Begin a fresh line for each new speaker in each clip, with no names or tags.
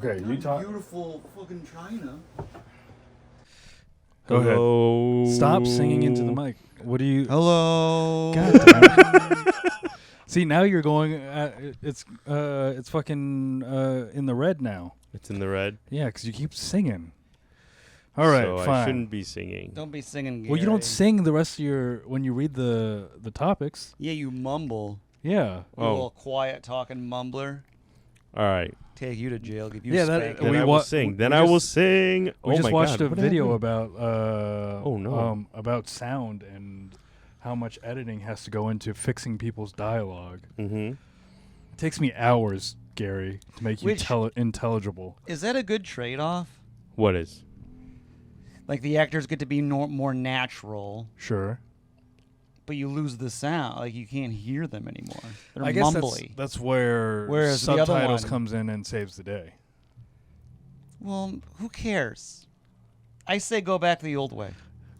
Okay, you talk.
Beautiful fucking China.
Go ahead.
Stop singing into the mic. What do you?
Hello.
God damn it. See, now you're going. It's fucking in the red now.
It's in the red.
Yeah, because you keep singing. All right,
so
fine.
I shouldn't be singing.
Don't be singing, Garri.
Well, you don't sing the rest of your when you read the topics.
Yeah, you mumble.
Yeah.
You little quiet talking mumbler.
All right.
Take you to jail. Give you
Yeah,
a
that-
spanking.
Then
We
I
wa-
will sing. Then
we
I will
just-
sing.
We
Oh
just
my
watched
God,
a
what
video
happened?
about about sound and how much editing has to go into fixing people's dialogue.
Mm-hmm.
It takes me hours, Gary, to make you
Which-
intelligible.
Is that a good trade-off?
What is?
Like the actors get to be more natural,
Sure.
but you lose the sound. Like you can't hear them anymore. They're
I guess
mumbly.
that's where
Whereas the other
subtitles
one-
comes in and saves the day.
Well, who cares? I say go back to the old way.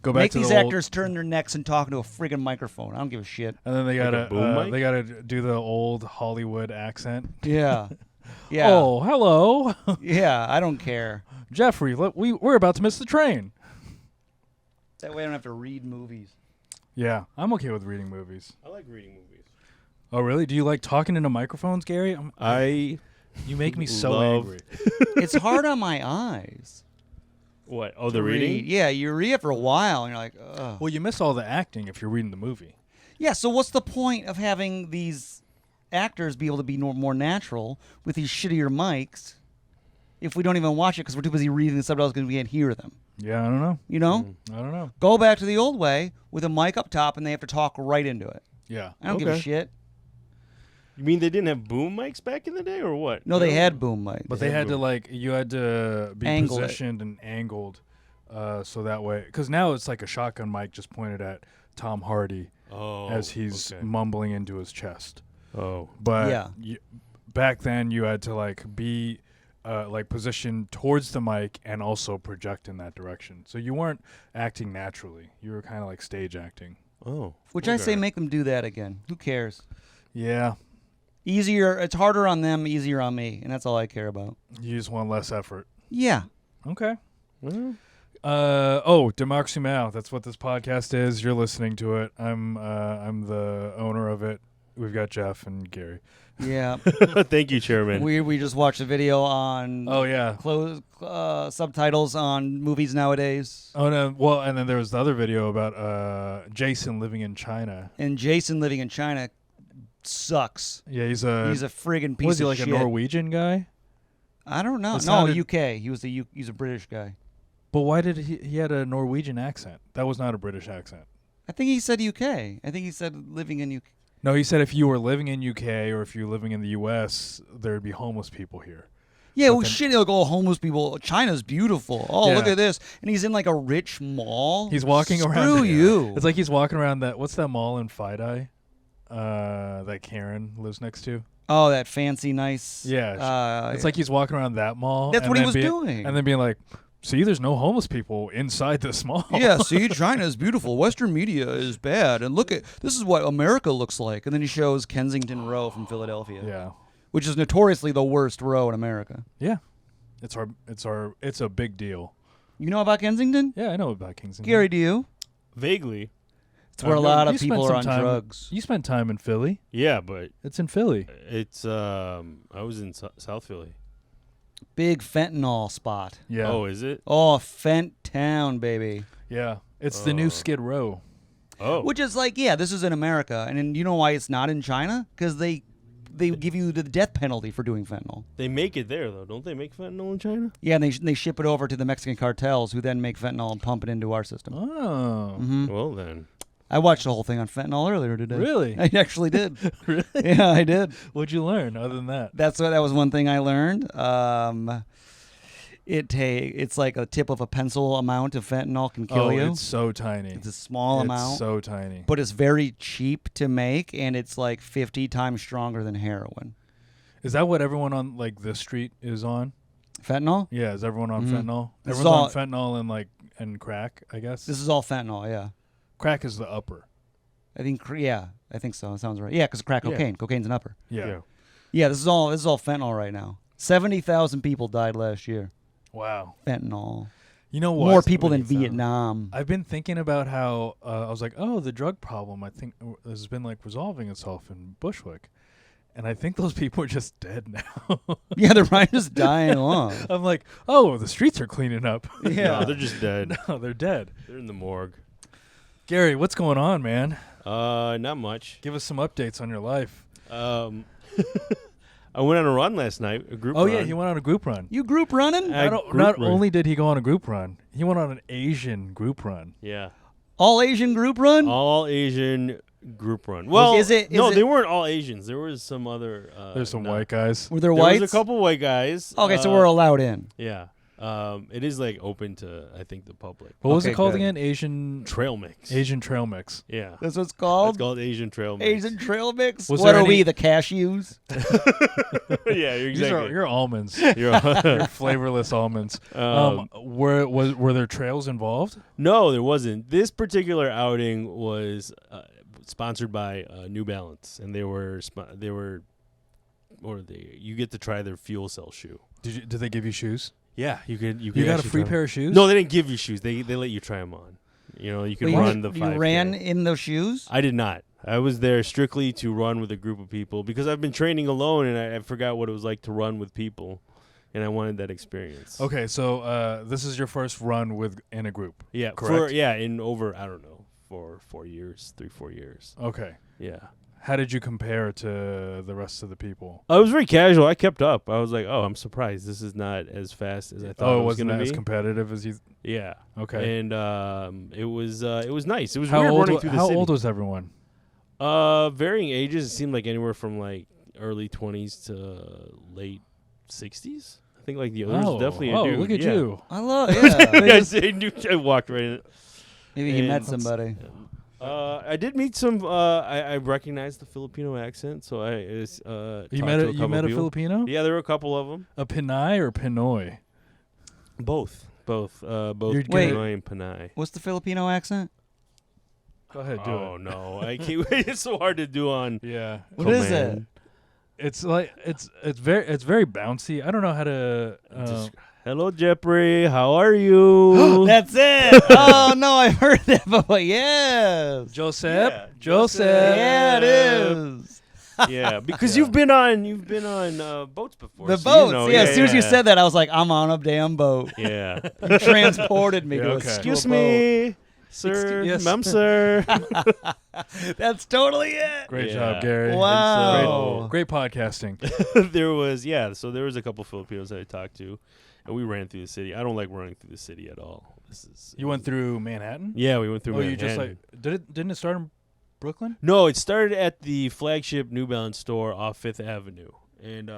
Go back
Make
to
these
the old,
actors turn their necks and talk into a friggin' microphone. I don't give a shit.
and then they
Like a
gotta
boom mic?
they gotta do the old Hollywood accent.
Yeah. Yeah.
Oh, hello,
Yeah, I don't care.
Jeffrey. Look, we're about to miss the train.
That way I don't have to read movies.
Yeah, I'm okay with reading movies.
I like reading movies.
Oh, really? Do you like talking into microphones, Gary? You make me so
love-
angry.
It's hard on my eyes.
What? Oh,
to
the reading?
read. Yeah, you read it for a while and you're like, ugh.
Well, you miss all the acting if you're reading the movie.
Yeah, so what's the point of having these actors be able to be more natural with these shittier mics if we don't even watch it because we're too busy reading the subtitles because we can't hear them?
Yeah, I don't know.
You know?
I don't know.
Go back to the old way with a mic up top and they have to talk right into it.
Yeah.
I don't give a
Okay.
shit.
You mean they didn't have boom mics back in the day, or what?
No, they had boom mics.
But they had to you had to be
Angle it.
positioned and angled, so that way. Because now it's like a shotgun mic just pointed at Tom Hardy as he's
okay.
mumbling into his chest.
Oh.
But
Yeah.
back then you had to be positioned towards the mic and also project in that direction. So you weren't acting naturally. You were kind of like stage acting.
Oh.
Which I say
okay.
make them do that again. Who cares?
Yeah.
Easier. It's harder on them, easier on me, and that's all I care about.
You just want less effort.
Yeah.
Okay.
Well,
Democracy Now! That's what this podcast is. You're listening to it. I'm the owner of it. We've got Jeff and Gary.
Yeah.
thank you, Chairman.
we just watched a video on
Oh yeah.
subtitles on movies nowadays.
Oh no. Well, and then there was the other video about Jason living in China.
And Jason living in China sucks.
Yeah, he's a
friggin' piece
was he
of
like
shit.
a Norwegian guy?
I don't know.
It
No,
sounded-
UK. He's a British guy.
But why did he had a Norwegian accent? That was not a British accent.
I think he said UK. I think he said living in UK.
No, he said if you were living in UK or if you were living in the US, there'd be homeless people here.
Yeah,
But
well,
then-
shit, like all homeless people. China's beautiful. Oh,
Yeah.
look at this. And he's in like a rich mall.
He's walking around.
Screw you.
It's like he's walking around what's that mall in Fidei? That Karen lives next to.
Oh, that fancy, nice.
Yeah, it's like he's walking around that mall.
That's
and
what he
then
was doing.
And then being like, see, there's no homeless people inside this mall.
yeah, see, China is beautiful. Western media is bad. And look at this is what America looks like. And then he shows Kensington Row from Philadelphia.
Yeah.
Which is notoriously the worst row in America.
Yeah. It's a big deal.
You know about Kensington?
Yeah, I know about Kensington.
Gary, do you?
Vaguely.
It's where a lot
You
of
spent
people are
some
on
time-
drugs.
You spent time in Philly.
Yeah, but
It's in Philly.
it's I was in South Philly.
Big fentanyl spot.
Yeah.
Oh, is it?
Oh, Fent Town, baby.
Yeah. It's the new Skid Row.
Oh.
Which is like, yeah, this is in America. And then you know why it's not in China? Because they give you the death penalty for doing fentanyl.
They make it there though, don't they? Make fentanyl in China?
Yeah, and they ship it over to the Mexican cartels who then make fentanyl and pump it into our system.
Oh.
hmm
Well then.
I watched the whole thing on fentanyl earlier today.
Really?
I actually did.
Really?
Yeah, I did.
What'd you learn other than that?
That was one thing I learned. It's like a tip of a pencil amount of fentanyl can kill you.
It's so tiny.
It's a small amount,
It's so tiny.
but it's very cheap to make, and it's like 50 times stronger than heroin.
Is that what everyone on this street is on?
Fentanyl?
Yeah, is everyone on
Mhm.
fentanyl?
This is
Everyone's on fentanyl and crack, I guess.
This is all fentanyl, yeah.
Crack is the upper.
I think so. That sounds right. Yeah, because crack
Yeah.
cocaine. Cocaine's an upper.
Yeah.
Yeah, this is all fentanyl right now. 70,000 people died last year.
Wow.
Fentanyl.
You know what?
More people than
70,000.
Vietnam.
I've been thinking about how I was like, oh, the drug problem, I think, has been like resolving itself in Bushwick. And I think those people are just dead now.
Yeah, they're probably just dying along.
I'm like, oh, the streets are cleaning up.
Yeah.
No, they're just dead.
No, they're dead.
They're in the morgue.
Garri, what's going on, man?
Not much.
Give us some updates on your life.
I went on a run last night, a group
Oh,
run.
yeah, he went on a group run.
You group running?
Group
Not
run.
only did he go on a group run, he went on an Asian group run.
Yeah.
All Asian group run?
All Asian group run. Well,
is it-
they weren't all Asians. There was some other.
There's some
no.
white guys.
Were there
There
whites?
was a couple white guys.
Okay, so we're allowed in.
Yeah. It is like open to, I think, the public.
What was
Okay,
it called
good.
again? Asian
Trail mix.
trail mix.
Yeah.
That's what it's
It's
called?
called Asian Trail Mix.
Asian trail mix?
Was
What
there
are
any-
we, the cashews?
Yeah, you're
These are
exactly.
your almonds.
You're-
Your flavorless almonds. Were there trails involved?
No, there wasn't. This particular outing was sponsored by New Balance, and you get to try their fuel cell shoe.
Did they give you shoes?
Yeah, you could.
You got a
actually
free
try
pair
them.
of shoes?
No, they didn't give you shoes. They let you try them on. You know, you could
Wait,
run the
you
5K.
ran in those shoes?
I did not. I was there strictly to run with a group of people because I've been training alone, and I forgot what it was like to run with people, and I wanted that experience.
Okay, so this is your first run in a group.
Yeah,
Correct.
in over, I don't know, for 4 years, 4 years.
Okay.
Yeah.
How did you compare to the rest of the people?
I was very casual. I kept up. I was like, oh, I'm surprised this is not as fast as I thought
Oh,
it
it
was
wasn't
going to
as
be.
competitive as you.
Yeah.
Okay.
And it was nice. It was
How
weird
old?
running through the
How
city.
old was everyone?
Varying ages. It seemed like anywhere from like early 20s to late 60s. I think like the others definitely a dude.
look at
yeah.
you.
I love yeah.
Yes, I knew. I walked right in.
Maybe he met
And-
somebody.
I did meet some. I recognized the Filipino accent, so I
You
talked
met
to
a
couple people.
Filipino?
Yeah, there were a couple of them.
A Pinay or Pinoy?
Both.
You're
Wait.
Pinoy and Panay.
What's the Filipino accent?
Go ahead, do
Oh
it.
no, I can't. It's so hard to do on.
Yeah.
What is
command.
It's like it's very bouncy. I don't know how to.
Just, hello, Jeffrey. How are you?
That's it. Oh no, I've heard that before. Yes.
Joseph.
Yeah,
Joseph.
Yeah, it is.
Yeah, because
Yeah.
you've been on boats before.
The
so you
boats.
know,
yeah, as soon as you said that, I was like, I'm on a damn boat.
Yeah.
You transported me
Yeah,
to a
okay.
school
Excuse
boat.
me, sir,
Yes.
ma'am, sir.
That's totally it.
Great
Yeah.
job, Garri.
Wow.
Great podcasting.
there was a couple Filipinos that I talked to, and we ran through the city. I don't like running through the city at all.
You went through Manhattan?
Yeah, we went through.
Oh,
Manhattan.
you just like didn't it start in Brooklyn?
No, it started at the flagship New Balance store off Fifth Avenue, and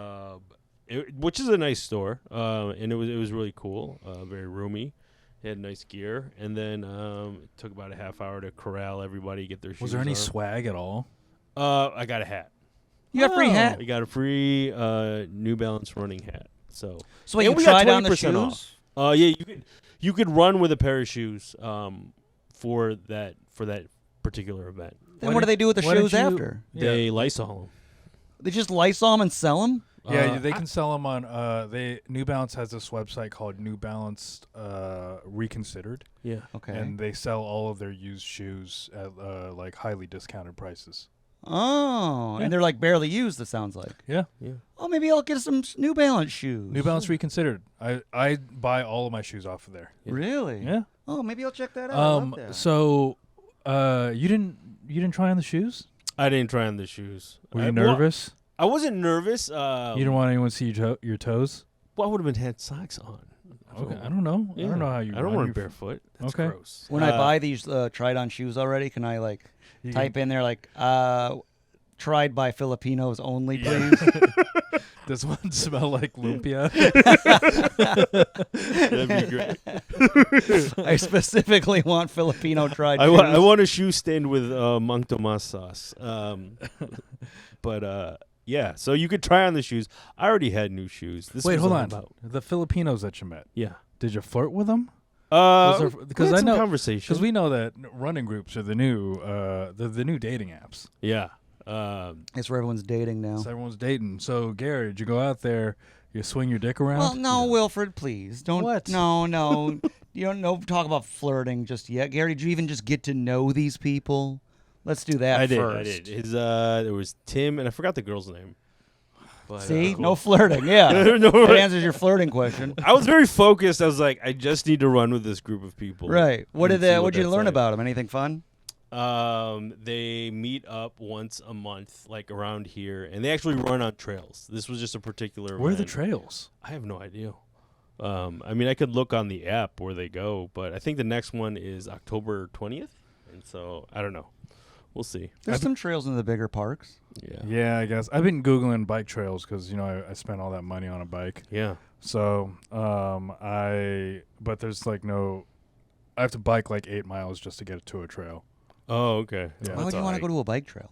which is a nice store, and it was really cool, very roomy. It had nice gear, and then it took about a half hour to corral everybody, get their shoes.
Was there any
on.
swag at all?
I got a hat.
You got free
Oh.
hat.
I got a free New Balance running hat. So
So wait,
and
you
we got
tried on the
20%
shoes?
off. Yeah, you could run with a pair of shoes for that particular event.
Then what do they do with the
why didn't
shoes
you-
after?
They Lysol them.
They just Lysol them and sell them?
Yeah, they can sell them on. New Balance has this website called New Balance Reconsidered,
Yeah.
Okay.
and they sell all of their used shoes at like highly discounted prices.
Oh,
Yeah.
and they're like barely used, it sounds like.
Yeah,
Yeah.
Oh, maybe I'll get some New Balance shoes.
New Balance Reconsidered. I buy all of my shoes off of there.
Yeah.
Really?
Yeah.
Oh, maybe I'll check that out. I love that.
So, you didn't try on the shoes?
I didn't try on the shoes.
Were you
well,
nervous?
I wasn't nervous.
You didn't want anyone to see your toes?
Well, I would have had socks on.
Okay, I don't know. I don't know how you.
I don't
run.
want
You-
barefoot. That's
Okay.
gross.
When I buy these tried-on shoes already, can I like
you
type in there like tried by Filipinos only,
Yeah.
please?
Does one smell like lumpia?
That'd be great.
I specifically want Filipino tried
I
shoes.
want a shoe stained with Mang Tomas sauce. Yeah, so you could try on the shoes. I already had new shoes. This
Wait,
was
hold
all
on.
about-
The Filipinos that you met.
Yeah.
Did you flirt with them?
Because
because I know-
conversation.
Because we know that running groups are the new dating apps.
Yeah.
It's where everyone's dating now.
So everyone's dating. So Garri, did you go out there You swing your dick around.
Well, no, Wilfred, please don't.
What?
No. You don't know. Talk about flirting just yet, Garri. Did you even just get to know these people? Let's do that
I
first.
did. There was Tim, and I forgot the girl's name. But,
See,
cool.
no flirting. Yeah,
No,
that answers your flirting question.
I was very focused. I was like, I just need to run with this group of people.
Right. What
and
did
see
what'd you
that's
learn
like.
about them? Anything fun?
They meet up once a month, like around here, and they actually run on trails. This was just a particular.
Where are the
event.
trails?
I have no idea. I mean, I could look on the app where they go, but I think the next one is October 20th, and so I don't know. We'll see.
There's some trails in the bigger parks.
Yeah.
Yeah, I guess I've been googling bike trails because I spent all that money on a bike.
Yeah.
So but there's like no. I have to bike like 8 miles just to get to a trail.
Oh, okay.
Yeah.
Why would you want to go to a bike trail?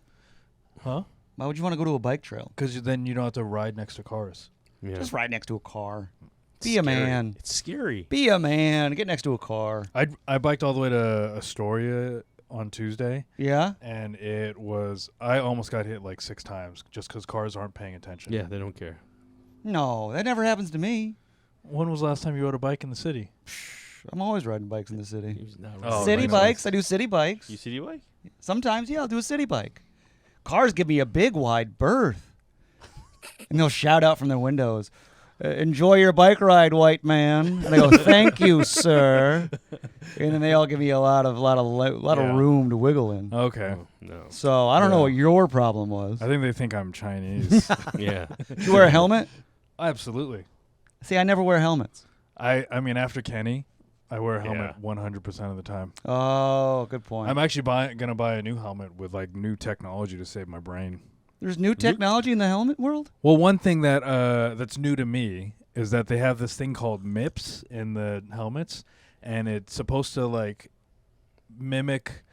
Huh?
Why would you want to go to a bike trail?
Because then you don't have to ride next to cars.
Yeah.
Just ride next to a car.
It's
Be a
scary.
man.
It's scary.
Be a man. Get next to a car.
I biked all the way to Astoria on Tuesday,
Yeah?
and I almost got hit like 6 times just because cars aren't paying attention.
Yeah, they don't care.
No, that never happens to me.
When was the last time you rode a bike in the city?
I'm always riding bikes in the city.
He's not
Oh,
City
nice.
bikes. I do city bikes.
You city bike?
Sometimes, yeah, I'll do a city bike. Cars give me a big wide berth. And they'll shout out from their windows, "Enjoy your bike ride, white man." And I go, "Thank you, sir." And then they all give me a lot of
Yeah.
room to wiggle in.
Okay.
Oh, no.
So I don't know
Yeah.
what your problem was.
I think they think I'm Chinese.
Yeah.
Did you wear a helmet?
Absolutely.
See, I never wear helmets.
I mean, after Kenny, I wear a helmet
Yeah.
100% of the time.
Oh, good point.
I'm actually gonna buy a new helmet with like new technology to save my brain.
There's new technology in the helmet world?
Well, one thing that that's new to me is that they have this thing called MIPS in the helmets, and it's supposed to like mimic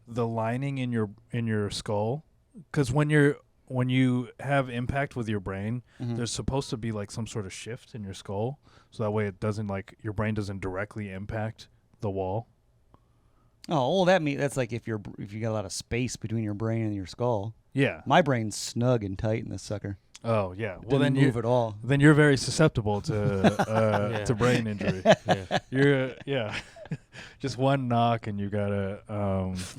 the lining in your skull. Because when you have impact with your brain,
Mhm.
there's supposed to be like some sort of shift in your skull, so that way it doesn't your brain doesn't directly impact the wall.
Oh, well, that's like if you got a lot of space between your brain and your skull.
Yeah.
My brain's snug and tight in this sucker.
Oh yeah. Well,
Didn't
then
move at all.
then you're very susceptible to
Yeah.
to brain injury.
Yeah.
You're just one knock and you gotta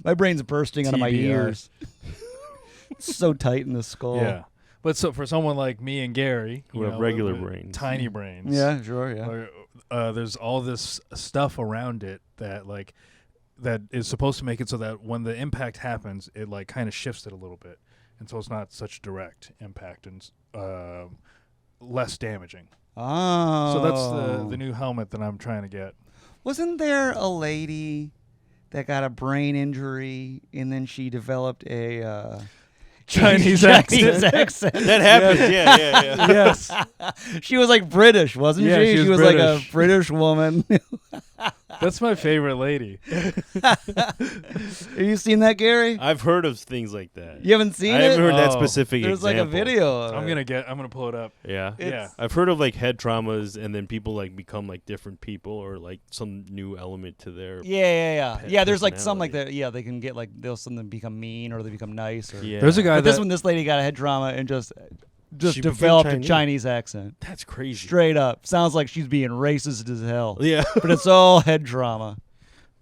My brain's bursting out of my
TBI.
ears. It's so tight in the skull.
yeah. But so for someone like me and Garri,
Who have regular brains.
tiny brains,
Yeah, sure, yeah.
there's all this stuff around it that is supposed to make it so that when the impact happens, it like kind of shifts it a little bit, and so it's not such direct impact and less damaging.
Oh.
So that's the new helmet that I'm trying to get.
Wasn't there a lady that got a brain injury and then she developed a
Chinese
Chinese
accent.
accent?
That happens. Yeah.
Yes.
She was like British, wasn't
Yeah,
she?
she was
like a
British.
British woman.
That's my favorite lady.
Have you seen that, Garri?
I've heard of things like that.
You haven't seen
I
it?
haven't heard that
Oh.
specific
There's like a
example.
video. Of
I'm
it.
gonna pull it up.
Yeah.
Yeah.
I've heard of like head traumas and then people like become like different people or like some new element to their
Yeah.
pet
Yeah, there's like some like
personality.
that. Yeah, they can get like they'll something become mean or they become nice. Or,
Yeah.
There's a guy
But
that
this lady got a head trauma and just
She became
developed a
Chinese.
Chinese accent.
That's crazy.
Straight up. Sounds like she's being racist as hell.
Yeah.
But it's all head trauma.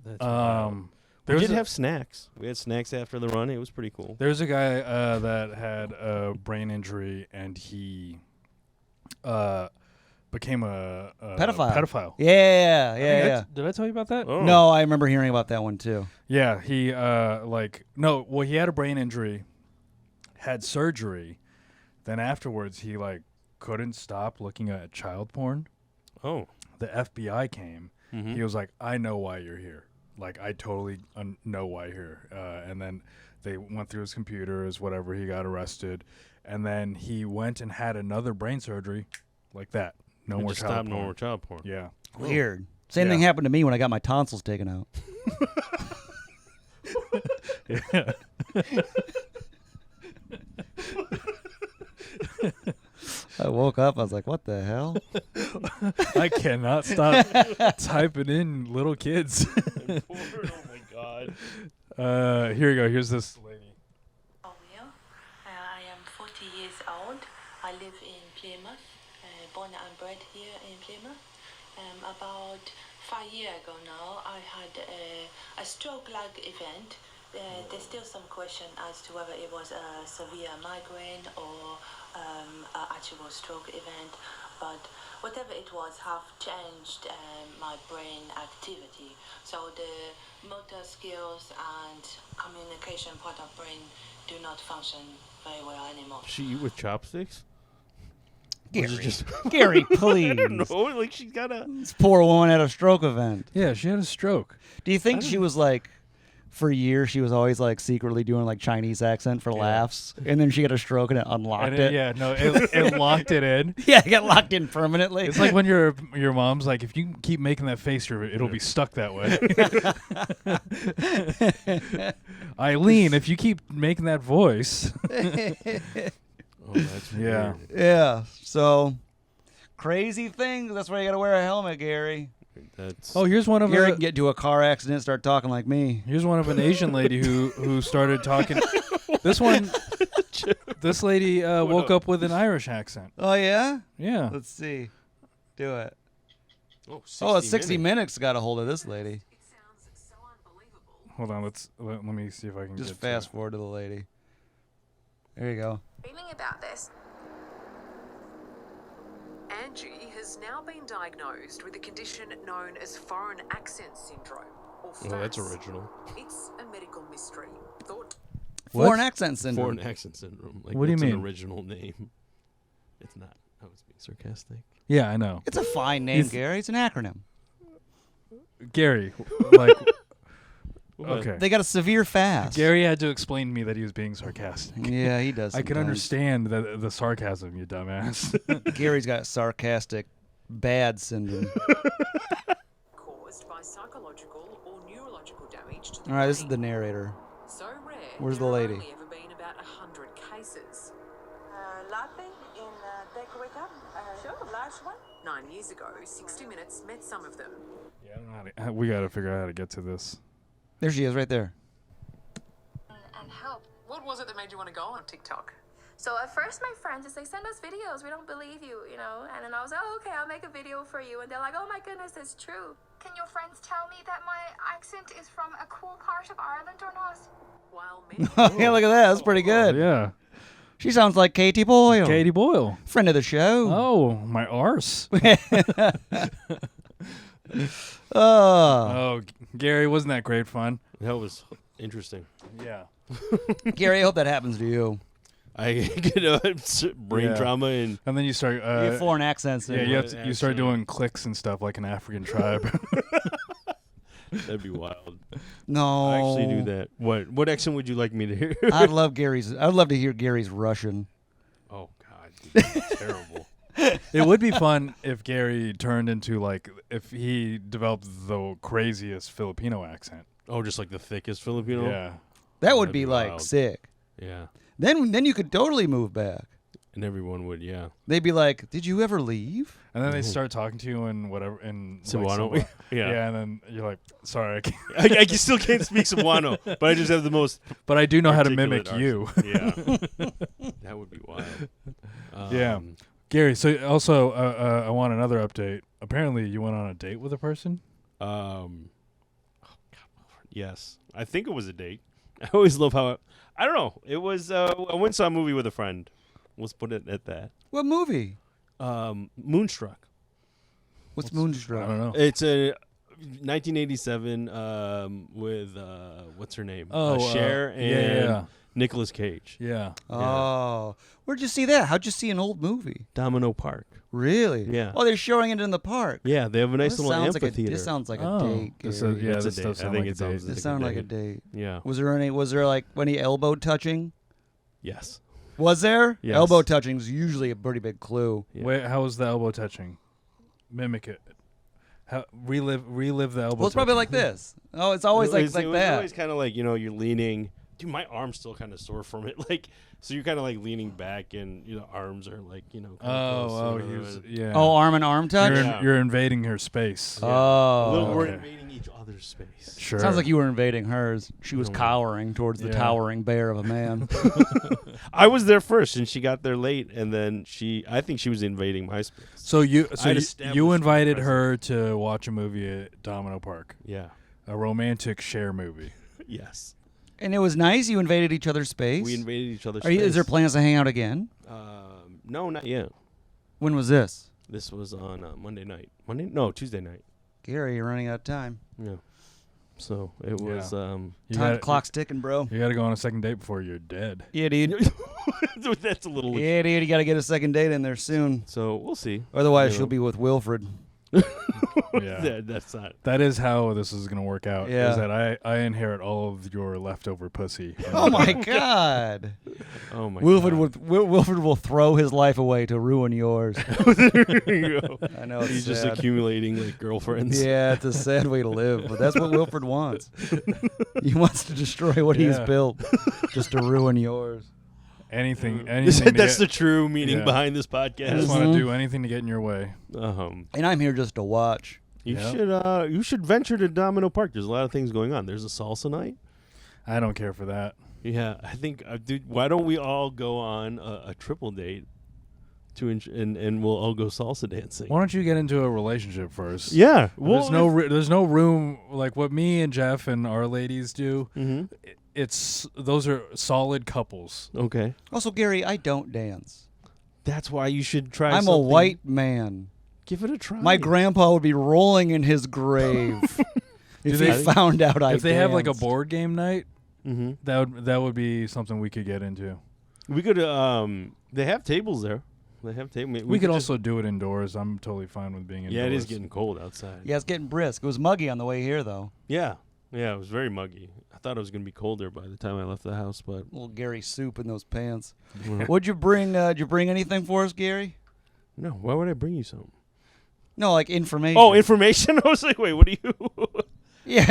That's wild. We
there's
did
a-
have snacks. We had snacks after the run. It was pretty cool.
There's a guy that had a brain injury and he became a
Pedophile.
Pedophile.
Yeah.
I think that's- Did I tell you about that?
Oh.
No, I remember hearing about that one too.
Yeah, he he had a brain injury, had surgery, then afterwards he like couldn't stop looking at child porn.
Oh.
The FBI came.
Mhm.
He was like, "I know why you're here. Like, I totally know why you're here." And then they went through his computers, whatever. He got arrested, and then he went and had another brain surgery, like that. No
We
more
just
child
stopped
porn.
no more child porn.
Yeah.
Weird. Same
Yeah.
thing happened to me when I got my tonsils taken out.
Yeah.
I woke up. I was like, "What the hell?"
I cannot stop typing in little kids.
Oh my god.
Here you go. Here's this lady.
I am 40 years old. I live in Plymouth, born and bred here in Plymouth. About 5 years ago now, I had a stroke-like event. There's still some question as to whether it was a severe migraine or an actual stroke event, but whatever it was have changed my brain activity. So the motor skills and communication part of brain do not function very well anymore.
She eat with chopsticks?
Gary, Gary, please.
I don't know. Like she's got a.
This poor woman had a stroke event.
Yeah, she had a stroke.
Do you think she was like, for years, she was always like secretly doing like Chinese accent for laughs, and then she had a stroke and it unlocked it?
Yeah, no, it locked it in.
Yeah, it got locked in permanently.
It's like when your mom's like, if you keep making that face, it'll be stuck that way. Eileen, if you keep making that voice.
Oh, that's
Yeah.
weird.
Yeah. So crazy thing. That's why you got to wear a helmet, Gary.
That's.
Oh, here's one of
Gary
a,
can get into a car accident and start talking like me.
here's one of an Asian lady who started talking. This lady woke up with an Irish accent.
Oh yeah.
Yeah.
Let's see. Do it.
Oh,
60 Minutes got a hold of this lady.
It sounds so unbelievable.
Hold on. Let me see if I can
Just
get
fast forward to the lady. There you go.
Feeling about this.
Angie has now been diagnosed with a condition known as foreign accent syndrome, or FAS.
Oh, that's original.
It's a medical mystery. Thought
What?
Foreign accent syndrome.
Foreign accent syndrome. Like,
What do you
what's
mean?
An original name. It's not. I was being sarcastic.
Yeah, I know.
It's a fine name,
It's-
Gary. It's an acronym.
Gary, like, okay.
They got a severe fast.
Gary had to explain to me that he was being sarcastic.
Yeah, he does.
I can
sometimes.
understand the sarcasm, you dumbass.
Gary's got sarcastic bad syndrome.
caused by psychological or neurological damage to the
All right, this is
brain.
the narrator.
So rare.
Where's
there
the
have
lady?
only ever been about 100 cases.
Latte in decorator, large one.
9 years ago, 60 Minutes met some of them.
Yeah, I don't know how to, we got to figure out how to get to this.
There she is, right there.
And help.
What was it that made you want to go on TikTok?
So at first my friends just like, send us videos, we don't believe you, you know? And then I was like, oh, okay, I'll make a video for you. And they're like, oh my goodness, it's true.
Can your friends tell me that my accent is from a cool part of Ireland or not?
While many
Yeah, look at that. That's pretty good.
Yeah.
She sounds like Katie Boyle.
Katie Boyle.
Friend of the show.
Oh, my arse.
Oh.
Gary, wasn't that great fun?
That was interesting.
Yeah.
Gary, I hope that happens to you.
I get brain
Yeah.
trauma and
And then you start.
You have foreign accents.
Yeah, you start
Accent.
doing clicks and stuff like an African tribe.
that'd be wild.
No.
I actually do that. What accent would you like me to hear?
I'd love to hear Gary's Russian.
Oh God, dude, that's terrible.
It would be fun if Gary turned into if he developed the craziest Filipino accent.
Oh, just like the thickest Filipino.
Yeah.
That would
That'd
be
be
like
wild.
sick.
Yeah,
Then you could totally move back.
and everyone would. Yeah.
They'd be like, "Did you ever leave?"
And then they start talking to you in whatever in
Cebuano.
Cebu-
Yeah.
Yeah, and then you're like, sorry, I can't.
I still can't speak Cebuano, but I just have the most.
But I do know how to
articulate
mimic you.
Yeah. That would be wild.
Yeah. Gary, so also I want another update. Apparently you went on a date with a person?
Yes, I think it was a date. I always love how I don't know. It was I went and saw a movie with a friend. Let's put it at that.
What movie?
Moonstruck.
What's Moonstruck?
I don't know.
It's a 1987 with what's her name? Cher and
yeah.
Nicolas Cage.
Yeah.
Oh, where'd you see that? How'd you see an old movie?
Domino Park.
Really?
Yeah.
Oh, they're showing it in the park.
Yeah, they have a nice
This
little
sounds
amphitheater.
this sounds like a
Oh,
date.
this
Gary.
is- yeah,
It's a
this
date.
does
I
sound
think
like
it
a date.
sounds
This
like
sounded
a
like a
date.
date.
Yeah.
Was there like any elbow touching?
Yes.
Was there?
Yes.
Elbow touching is usually a pretty big clue.
Yeah.
Wait, how was the elbow touching? Mimic it. How relive the elbow.
Well, it's probably
touching.
like this. Oh, it's always
it was
that.
always kind of like, you're leaning. Dude, my arm's still kind of sore from it. Like, so you're kind of like leaning back, and your arms are like, kind of
Oh,
close,
he was, yeah.
Oh, arm and arm touch.
You're,
Yeah.
you're invading her space.
Oh.
We're
okay.
invading each each other's space.
Sure.
Sounds like you were invading hers. She was
No.
cowering towards the
Yeah.
towering bear of a man.
I was there first, and she got there late, and then I think she was invading my space.
So you
established
you
my
invited
presence.
her to watch a movie at Domino Park,
Yeah.
a romantic share movie.
Yes.
And it was nice. You invaded each other's space.
We invaded each other's
Is there
space.
plans to hang out again?
No, not yet.
When was this?
This was on Monday night. Tuesday night.
Gary, you're running out of time.
Yeah. So it was.
Clock's ticking, bro.
You got to go on a second date before you're dead.
Yeah, dude.
That's a little.
Yeah, dude. You got to get a second date in there soon.
So we'll see.
Otherwise,
You
she'll
know.
be with Wilfred.
Yeah.
That's not.
That is how this is going to work out.
Yeah.
Is that I inherit all of your leftover pussy.
Oh my God.
Oh my.
Wilfred
God.
Wilfred will throw his life away to ruin yours.
There you go.
I know. It's
He's just
sad.
accumulating like girlfriends.
Yeah, it's a sad way to live, but that's what Wilfred wants. He wants to destroy what he's
Yeah.
built just to ruin yours.
anything.
That's
to
the
get,
true meaning
Yeah.
behind this
I just
podcast.
want to do anything to get in your way.
And I'm here just to watch.
You should venture to Domino Park. There's a lot of things going on. There's a salsa night.
I don't care for that.
Yeah, I think, dude. Why don't we all go on a triple date and we'll all go salsa dancing?
Why don't you get into a relationship first?
Yeah,
There's no room like what me and Jeff and our ladies do.
Mm-hmm.
Those are solid couples.
Okay,
Also, Gary, I don't dance.
that's why you should try.
I'm a
something.
white man.
Give it a try.
My grandpa would be rolling in his grave if he
they-
found out I
if they have like a
danced.
board game night,
Mm-hmm.
that would be something we could get into.
We could. They have tables there. They have tables.
We could also do it indoors. I'm totally fine with being indoors.
Yeah, it is getting cold outside.
Yeah, it's getting brisk. It was muggy on the way here, though.
Yeah, it was very muggy. I thought it was gonna be colder by the time I left the house, but
Little Gary soup in those pants. What'd you bring? Did you bring anything for us, Gary?
no. Why would I bring you something?
No, like information.
Oh, information. I was like, wait, what are you?
yeah.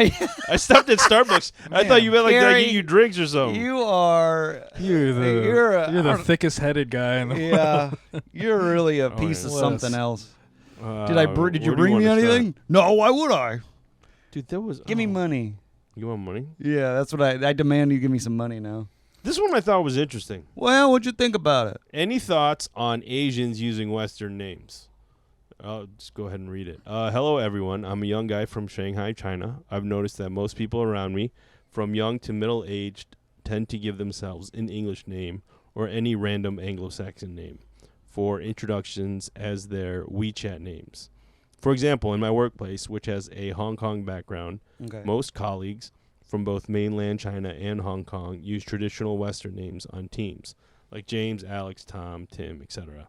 I stopped at Starbucks. I
Man,
thought you meant like did I
Gary,
get you drinks or something.
You are.
You're
You're
the thickest headed guy in the world.
Yeah, you're really a piece
yeah.
of
Well,
something
that's-
else. Did
where
you
do you
bring me
wanna start?
anything? No, why would I?
Dude, there was.
Give me money.
You want money?
Yeah, that's what I demand. You give me some money now.
This one I thought was interesting.
Well, what'd you think about it?
Any thoughts on Asians using Western names? I'll just go ahead and read it. Hello, everyone. I'm a young guy from Shanghai, China. I've noticed that most people around me, from young to middle-aged, tend to give themselves an English name or any random Anglo-Saxon name for introductions as their WeChat names. For example, in my workplace, which has a Hong Kong background,
Okay.
most colleagues from both mainland China and Hong Kong use traditional Western names on Teams, like James, Alex, Tom, Tim, etc.,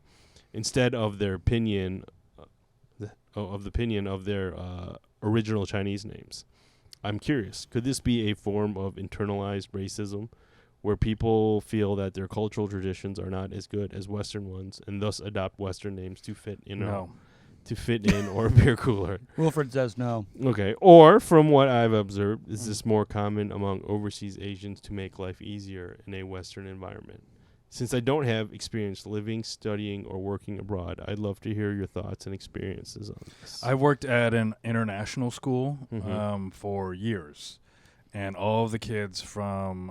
instead of their opinion of their original Chinese names. I'm curious, could this be a form of internalized racism, where people feel that their cultural traditions are not as good as Western ones, and thus adopt Western names to fit in?
No.
To fit in or appear cooler.
Wilfred says no.
Okay. Or, from what I've observed, is this more common among overseas Asians to make life easier in a Western environment? Since I don't have experience living, studying, or working abroad, I'd love to hear your thoughts and experiences on this.
I worked at an international school
Mhm.
for years, and all of the kids from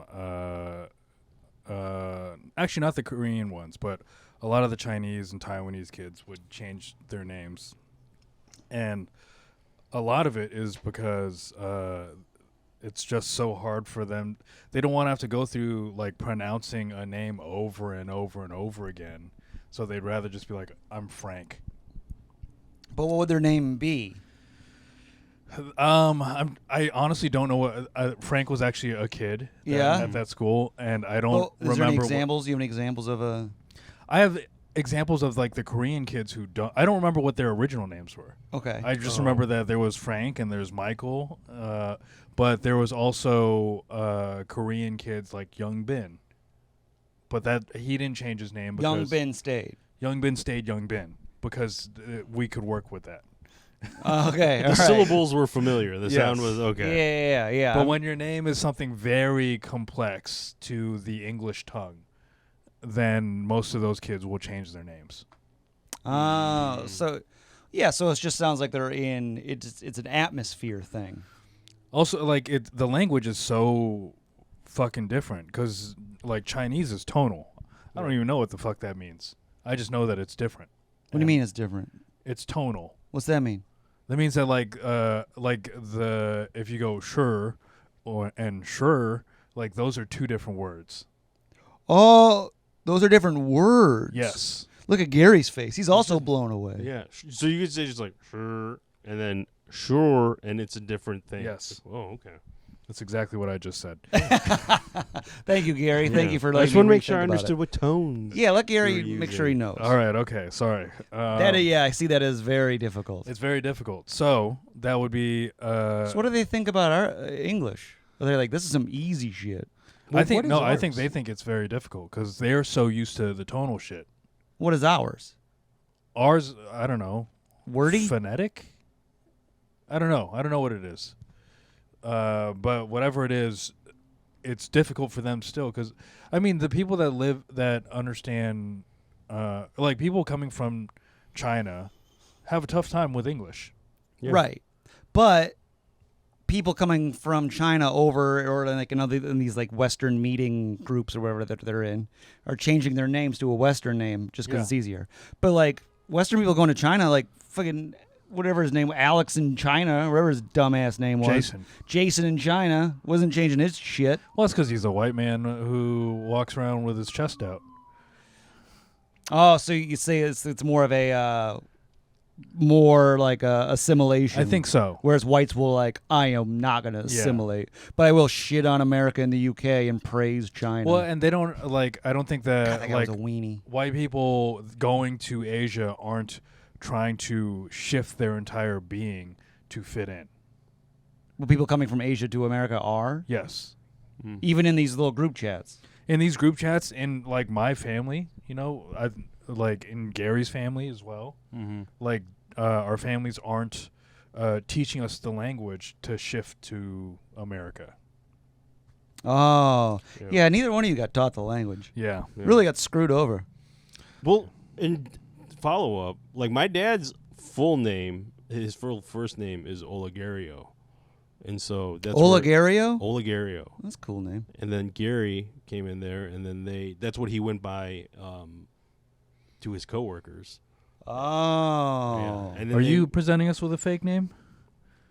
actually not the Korean ones, but a lot of the Chinese and Taiwanese kids would change their names, and a lot of it is because it's just so hard for them. They don't want to have to go through like pronouncing a name over and over and over again, so they'd rather just be like, "I'm Frank."
But what would their name be?
I honestly don't know what Frank was actually a kid.
Yeah.
At that school, and I don't
Well, is
remember.
there any
what-
examples? Do you have any examples of a?
I have examples of like the Korean kids who don't. I don't remember what their original names were.
Okay.
I just remember that there was Frank and there's Michael, but there was also Korean kids like Young Bin. But that he didn't change his name because
Young Ben stayed.
Young Bin stayed Young Bin because we could work with that.
Okay.
the syllables were familiar. The
Yes.
sound was okay.
Yeah.
But when your name is something very complex to the English tongue, then most of those kids will change their names.
So it just sounds like they're in. It's an atmosphere thing.
Also, like the language is so fucking different because like Chinese is tonal. I don't even know what the fuck that means. I just know that it's different.
What do you mean it's different?
It's tonal.
What's that mean?
That means that like the if you go sure and sure, like those are two different words.
Oh, those are different words.
Yes.
Look at Gary's face. He's also blown away.
Yeah. So you could say just like sure, and then sure, and it's a different thing.
Yes.
Oh, okay.
That's exactly what I just said.
Thank you, Gary. Thank you for
I
letting
just
me
want to make sure I
rethink about
understood
it.
what tones.
Yeah, let
you were
Gary make sure he
using.
knows.
All right. Okay. Sorry.
Yeah, I see that as very difficult.
It's very difficult. So that would be.
So what do they think about our English? Are they like, this is some easy shit?
I think
what is
no. I think
ours?
they think it's very difficult because they are so used to the tonal shit.
What is ours?
Ours, I don't know.
Wordy?
Phonetic? I don't know. I don't know what it is. But whatever it is, it's difficult for them still. Because, I mean, the people that understand, like people coming from China have a tough time with English.
Yeah.
Right. But people coming from China over or like in these like Western meeting groups or whatever that they're in are changing their names to a Western name just because
Yeah.
it's easier. But like Western people going to China, like fucking whatever his name, Alex in China, whatever his dumbass name was. Jason in China wasn't changing his shit.
Well, that's because he's a white man who walks around with his chest out.
Oh, so you say it's more of a more like a assimilation.
I think so.
Whereas whites will like, I am not going to assimilate, but I will shit on America and the UK and praise China.
Well, and they don't like. I don't think that
God, that guy
like
was a weenie.
white people going to Asia aren't trying to shift their entire being to fit in.
Well, people coming from Asia to America are,
Yes.
even in these little group chats.
In these group chats, in like my family, you know, like in Gary's family as well.
Mm-hmm.
Like our families aren't teaching us the language to shift to America.
Oh,
Yeah.
yeah. Neither one of you got taught the language.
Yeah.
Really got screwed over.
Well, in follow up, like my dad's full name, his first name is Olegario, and so that's
Olegario?
Olegario,
That's a cool name.
and then Gary came in there, and then that's what he went by to his coworkers.
Oh.
And then
Are you presenting us with a fake name?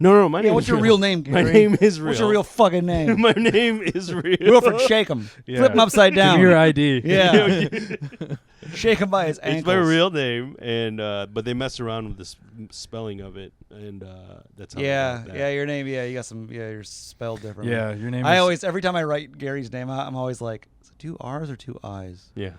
No, my
Yeah,
name.
what's
is
your real name,
My
Gary?
name is real.
What's your real fucking name?
My name is real.
Wilfred, shake him.
Yeah.
Flip him upside down.
Give me your ID.
Yeah. Shake him by his ankles.
It's my real name, and but they messed around with the spelling of it, and that's how. I
Yeah,
got that.
yeah, your name, yeah, you got some, yeah, you're spelled differently.
Yeah, your name
I
is
always, every time I write Gary's name out, I'm always like, is it 2 R's or 2 I's?
Yeah.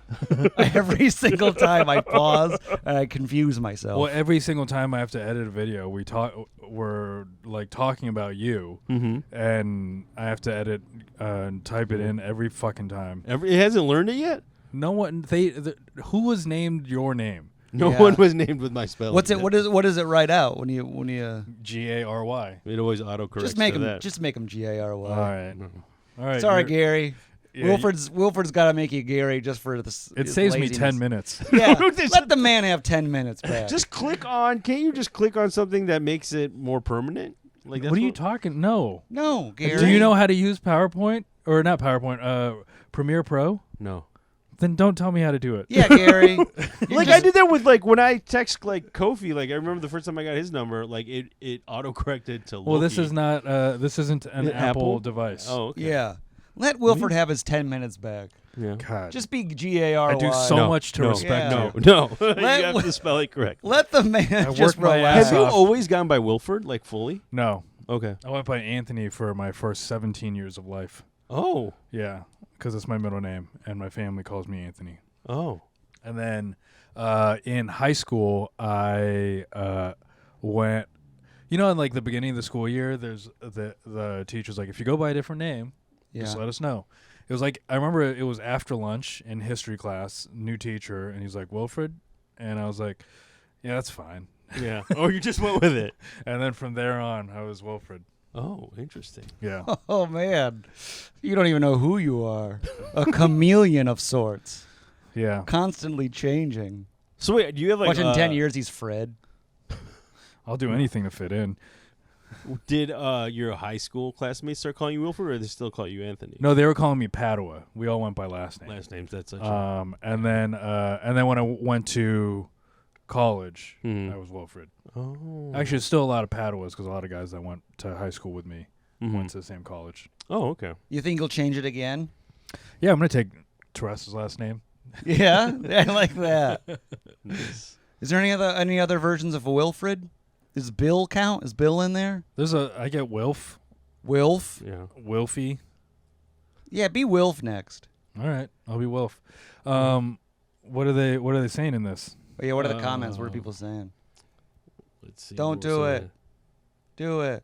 Every single time I pause and I confuse myself.
Well, every single time I have to edit a video, we're like talking about you,
Mm-hmm.
and I have to edit and type it in every fucking time.
It hasn't learned it yet.
No one, who was named your name?
No
Yeah.
one was named with my spelling.
What's it? What does it write out when you?
Gary.
It always autocorrects.
Just make
to
him.
that.
Just make him Gary.
All right, all right.
Sorry,
you're-
Gary.
yeah,
Wilfred's got to make you Gary just for this.
It
his
saves me
laziness.
10 minutes.
Yeah, let the man have 10 minutes back.
Just click on. Can't you just click on something that makes it more permanent? Like that's
What are you talking? No.
no, Gary.
Do you know how to use PowerPoint or not PowerPoint? Premiere Pro?
No.
Then don't tell me how to do it.
Yeah, Gary.
Like I did that with like when I text like Kofi. Like I remember the first time I got his number. Like it autocorrected to.
Well, this
Loki.
is not. This isn't an
Apple?
Apple device.
Oh, okay.
Yeah. Let Wilfred have his 10 minutes back.
Yeah.
God.
Just be Gary.
I do so
No,
much to
no,
respect
Yeah.
you.
No. you
Let-
have to spell it correct.
Let the man just
worked my
relax.
ass
Have you
off.
always gone by Wilfred, like fully?
No,
Okay.
I went by Anthony for my first 17 years of life.
Oh.
Yeah, because it's my middle name, and my family calls me Anthony.
Oh.
And then in high school, I went. You know, in like the beginning of the school year, there's the teacher's like, if you go by a different name, just
Yeah.
let us know. It was like I remember it was after lunch in history class, new teacher, and he's like Wilfred, and I was like, yeah, that's fine.
Yeah. Oh, you just went with it.
And then from there on, I was Wilfred.
Oh, interesting.
Yeah.
Oh man, you don't even know who you are. A chameleon of sorts,
Yeah.
constantly changing.
So wait, do you have like
Watch in 10 years, he's Fred.
I'll do anything to fit in.
Did your high school classmates start calling you Wilfred, or do they still call you Anthony?
No, they were calling me Padua. We all went by last name.
Last names. That's such.
And then when I went to college,
Mhm.
I was Wilfred.
Oh.
Actually, it's still a lot of Paduas because a lot of guys that went to high school with me
Mhm.
went to the same college.
Oh, okay.
You think you'll change it again?
Yeah, I'm gonna take Teresa's last name.
Yeah, I like that.
Nice.
Is there any other versions of Wilfred? Does Bill count? Is Bill in there?
I get Wilf,
Wilf?
Yeah.
Wilfie.
Yeah, be Wilf next.
All right, I'll be Wilf. What are they saying in this?
Oh, yeah, what are the comments? What are people saying?
Let's see.
Don't
what
do
was
it. Do it.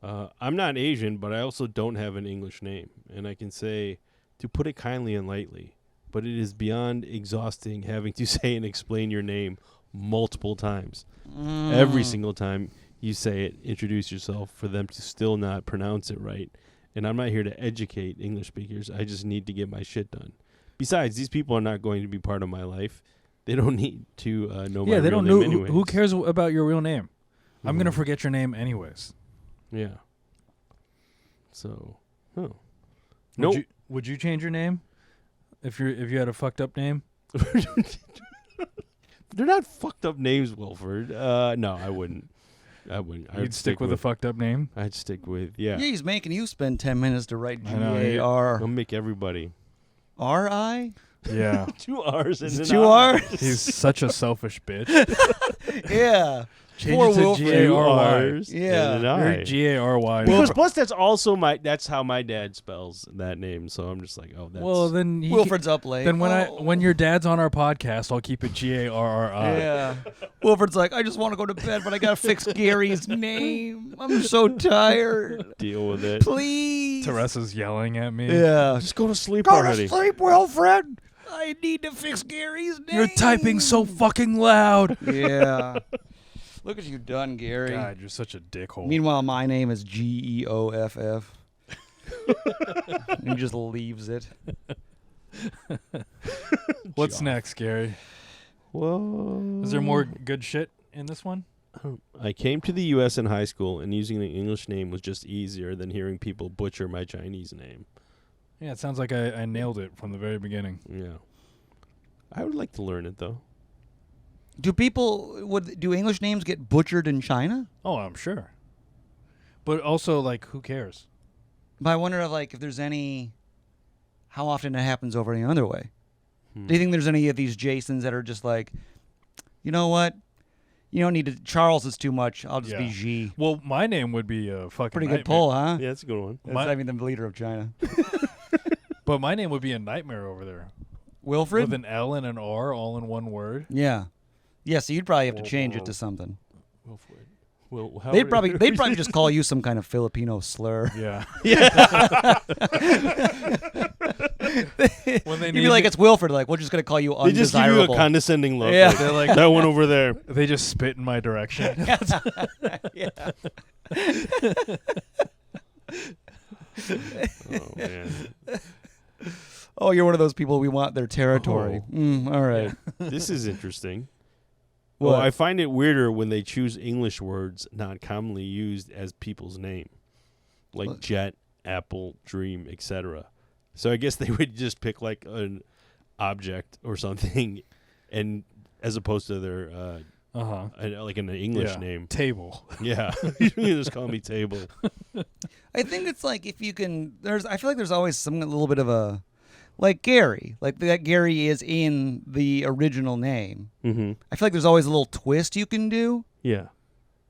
I'm not Asian, but I also don't have an English name, and I can say, to put it kindly and lightly, but it is beyond exhausting having to say and explain your name multiple times. Every single time you say it, introduce yourself, for them to still not pronounce it right. And I'm not here to educate English speakers. I just need to get my shit done. Besides, these people are not going to be part of my life. They don't need to know my
Yeah, they
real
don't
name
know.
anyways.
Who cares about your real name? I'm gonna
Mhm.
forget your name anyways.
Yeah. So,
Would
Nope.
Would you change your name if you had a fucked up name?
They're not fucked up names, Wilfred. No, I wouldn't.
You'd stick with a fucked up name.
I'd stick with yeah.
Yeah, he's making you spend 10 minutes to write
I know,
G-A-R.
I'll make everybody
R-I?
Yeah,
2 R's and an
2
I.
R's?
he's such a selfish bitch.
Yeah.
Change
Poor
it to
Wilfred.
2
G-A-R-Y.
R's
Yeah.
and an
You're
I.
G-A-R-Y.
Because plus that's also that's how my dad spells that name. So I'm just like, oh, that's
Well, then
Wilfred's up late.
Then
Oh.
when your dad's on our podcast, I'll keep it G-A-R-R-I.
Yeah. Wilfred's like, I just want to go to bed, but I got to fix Gary's name. I'm so tired.
deal with it.
Please.
Teresa's yelling at me.
Yeah.
Just go to sleep
Go
already.
to sleep, Wilfred. I need to fix Gary's name.
You're typing so fucking loud.
Yeah. Look at you done, Gary.
God, you're such a dickhole.
Meanwhile, my name is Geoff. He just leaves it.
What's next, Gary?
Whoa.
Is there more good shit in this one?
I came to the U.S. in high school, and using an English name was just easier than hearing people butcher my Chinese name.
Yeah, it sounds like I nailed it from the very beginning.
Yeah. I would like to learn it, though.
Do English names get butchered in China?
Oh, I'm sure. But also, like, who cares?
But I wonder if there's how often it happens over the other way. Do you think there's any of these Jasons that are just like, you know what? You don't need to. Charles is too much. I'll just be G.
Well, my name would be a fucking
Pretty
nightmare.
good pull, huh?
Yeah, that's a good one.
That's the leader of China.
But my name would be a nightmare over there.
Wilfred?
With an L and an R all in one word.
Yeah. Yeah, so you'd probably have to change it to something.
Wilfred. Well,
They'd probably just call you some kind of Filipino slur.
Yeah. When they
You'd
need
be like,
me-
it's Wilfred. Like, we're just going to call you
They just give
undesirable.
you a condescending look.
Yeah.
Like, they're like, that one over there.
They just spit in my direction.
Yeah.
Oh, man.
Oh, you're one of those people we want their territory. All right.
This is interesting.
What?
Well, I find it weirder when they choose English words not commonly used as people's name, like
What?
jet, apple, dream, etc. So I guess they would just pick like an object or something, and as opposed to their like an English name.
Table.
Yeah, you can just call me Table.
I think it's like if you can. I feel like there's always a little bit of a, like Garri, like that Garri is in the original name.
Mm-hmm.
I feel like there's always a little twist you can do,
Yeah.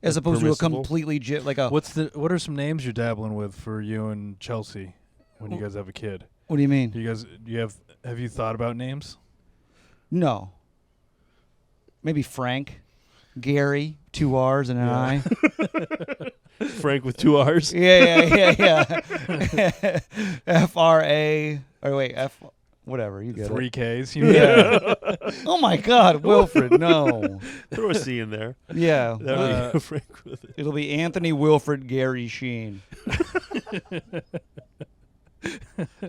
as opposed to a
permissible.
completely like a.
What are some names you're dabbling with for you and Chelsea when you guys have a kid?
What do you mean?
Have you thought about names?
No. Maybe Frank, Gary, 2 R's and an I.
Frank with 2 R's.
Yeah. F-R-A. Or wait, whatever. You get
3
it.
Ks.
Yeah. Oh my God, Wilfred, no.
Throw a C in there.
Yeah.
That would be Frank with it.
It'll be Anthony Wilfred Gary Sheen.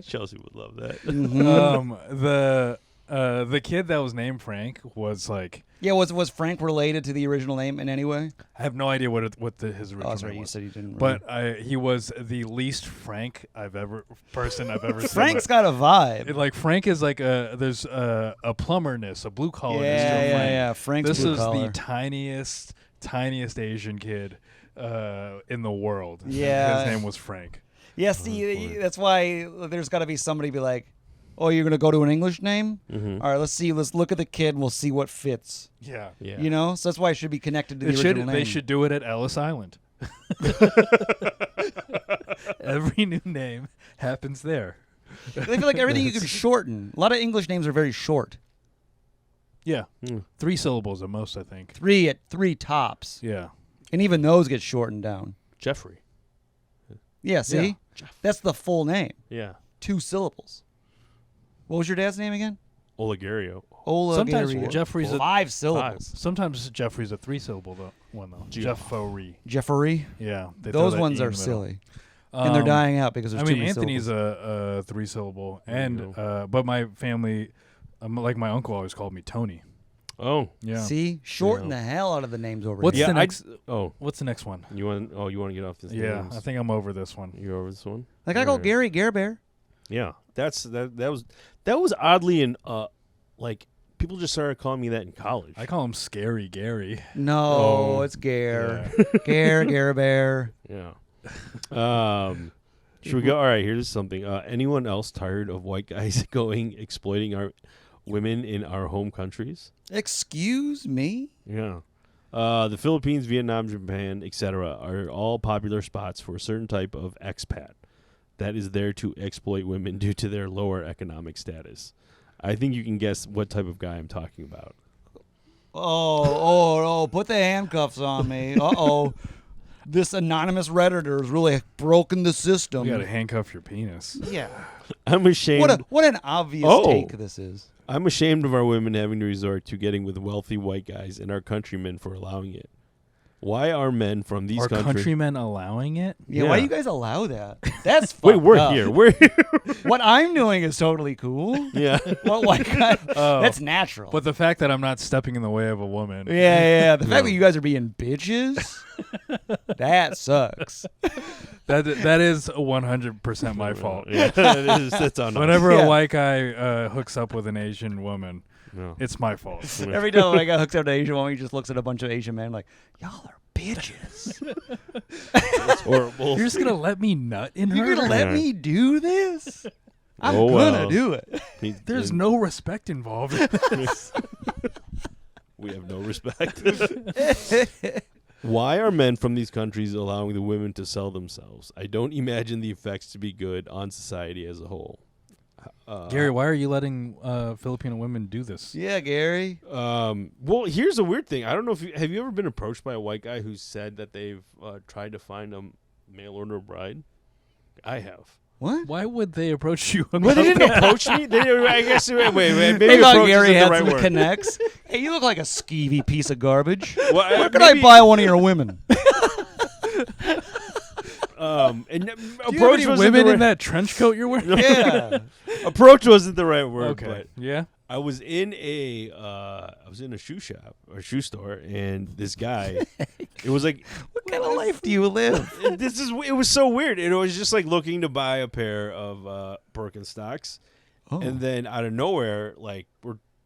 Chelsea would love that.
Mhm.
The kid that was named Frank was like,
Yeah, was Frank related to the original name in any way?
I have no idea his original
Oh, that's right.
name
You
was.
said you didn't.
But he was the least Frank I've ever seen.
Frank's got a vibe.
Like Frank is like there's a plumberness, a blue collarness to Frank.
Yeah. Frank's
This
blue
is
collar.
the tiniest Asian kid in the world.
Yeah.
His name was Frank.
Yeah, see, that's why there's got to be somebody be like, "Oh, you're gonna go to an English name?
Mm-hmm.
All right, let's see. Let's look at the kid. and We'll see what fits.
Yeah.
Yeah.
You know, so that's why it should be connected to the original name.
They should do it at Ellis Island. Every new name happens there.
I feel like everything you can shorten. A lot of English names are very short.
Yeah.
Mm.
3 syllables at most, I think.
Three tops,
Yeah.
and even those get shortened down.
Jeffrey.
Yeah, see, that's the full name.
Yeah.
2 syllables. What was your dad's name again?
Olegario.
Ola.
Sometimes
Gary.
Jeffrey's a
5 syllables.
Sometimes Jeffrey's a 3-syllable one though. Jeffrey.
Jeffrey.
Yeah. they
Those
throw that
ones
E in
are
the middle.
silly, and they're dying out because there's
I
too
mean,
many
Anthony's
syllables.
a 3-syllable,
There you
and but my family, like my uncle, always called me Tony.
Oh.
Yeah.
See, shorten the hell out of the names over
What's
here.
the
Yeah.
next?
Oh.
What's the next one?
You want to get off this?
Yeah,
names?
I think I'm over this one.
You're over this one.
Like I go
Alright.
Gary Bear.
Yeah. That was oddly in like people just started calling me that in college.
I call him Scary Gary.
No,
Oh.
it's Gare.
Yeah.
Gare Bear.
Yeah. Should we go? All right. Here's something. Anyone else tired of white guys exploiting our women in our home countries?
Excuse me?
Yeah. The Philippines, Vietnam, Japan, etc. are all popular spots for a certain type of expat that is there to exploit women due to their lower economic status. I think you can guess what type of guy I'm talking about.
Oh, put the handcuffs on me. Uh-oh. This anonymous Redditor has really broken the system.
You gotta handcuff your penis.
Yeah.
I'm ashamed.
What an obvious
Oh.
take this is.
I'm ashamed of our women having to resort to getting with wealthy white guys and our countrymen for allowing it. Why are men from these
Are
countries...
countrymen allowing it?
Yeah, why
Yeah.
do you guys allow that? That's
Wait,
fucked
we're
up.
here. We're here.
What I'm doing is totally cool.
Yeah.
What white guy?
Oh.
That's natural.
But the fact that I'm not stepping in the way of a woman.
yeah. The fact that you guys are being bitches, that sucks.
That is 100% my fault.
Yeah, that's on us.
Whenever
Yeah.
a white guy hooks up with an Asian woman,
No.
It's
my fault.
Every time a guy hooks up to an Asian woman, he just looks at a bunch of Asian men like, y'all are bitches.
It's horrible.
You're just gonna let me nut in her?
You're going to let
Yeah.
me do this? I'm
Oh,
going
well.
to do it.
There's no respect involved.
We have no respect. Why are men from these countries allowing the women to sell themselves? I don't imagine the effects to be good on society as a whole.
Gary, why are you letting Filipino women do this?
Yeah, Gary.
Well, here's a weird thing. I don't know if have you ever been approached by a white guy who said that they've tried to find a mail order bride? I have.
What?
Why would they approach you?
Well, they didn't approach me. I guess. Wait. Maybe
They thought
approach
Gary
isn't
had
the right
some
word.
connects. Hey, you look like a skeevy piece of garbage.
Well,
Where could I buy one of your women?
And
Do you have
approach
any
wasn't
women
the
in that trench coat you're wearing?
Yeah.
approach wasn't the right word.
Okay.
But
Yeah.
I was in a shoe shop or shoe store, and this guy, it was like,
What kind of life do you live?
it was so weird. It was just like looking to buy a pair of Birkenstocks,
Oh.
and then out of nowhere, like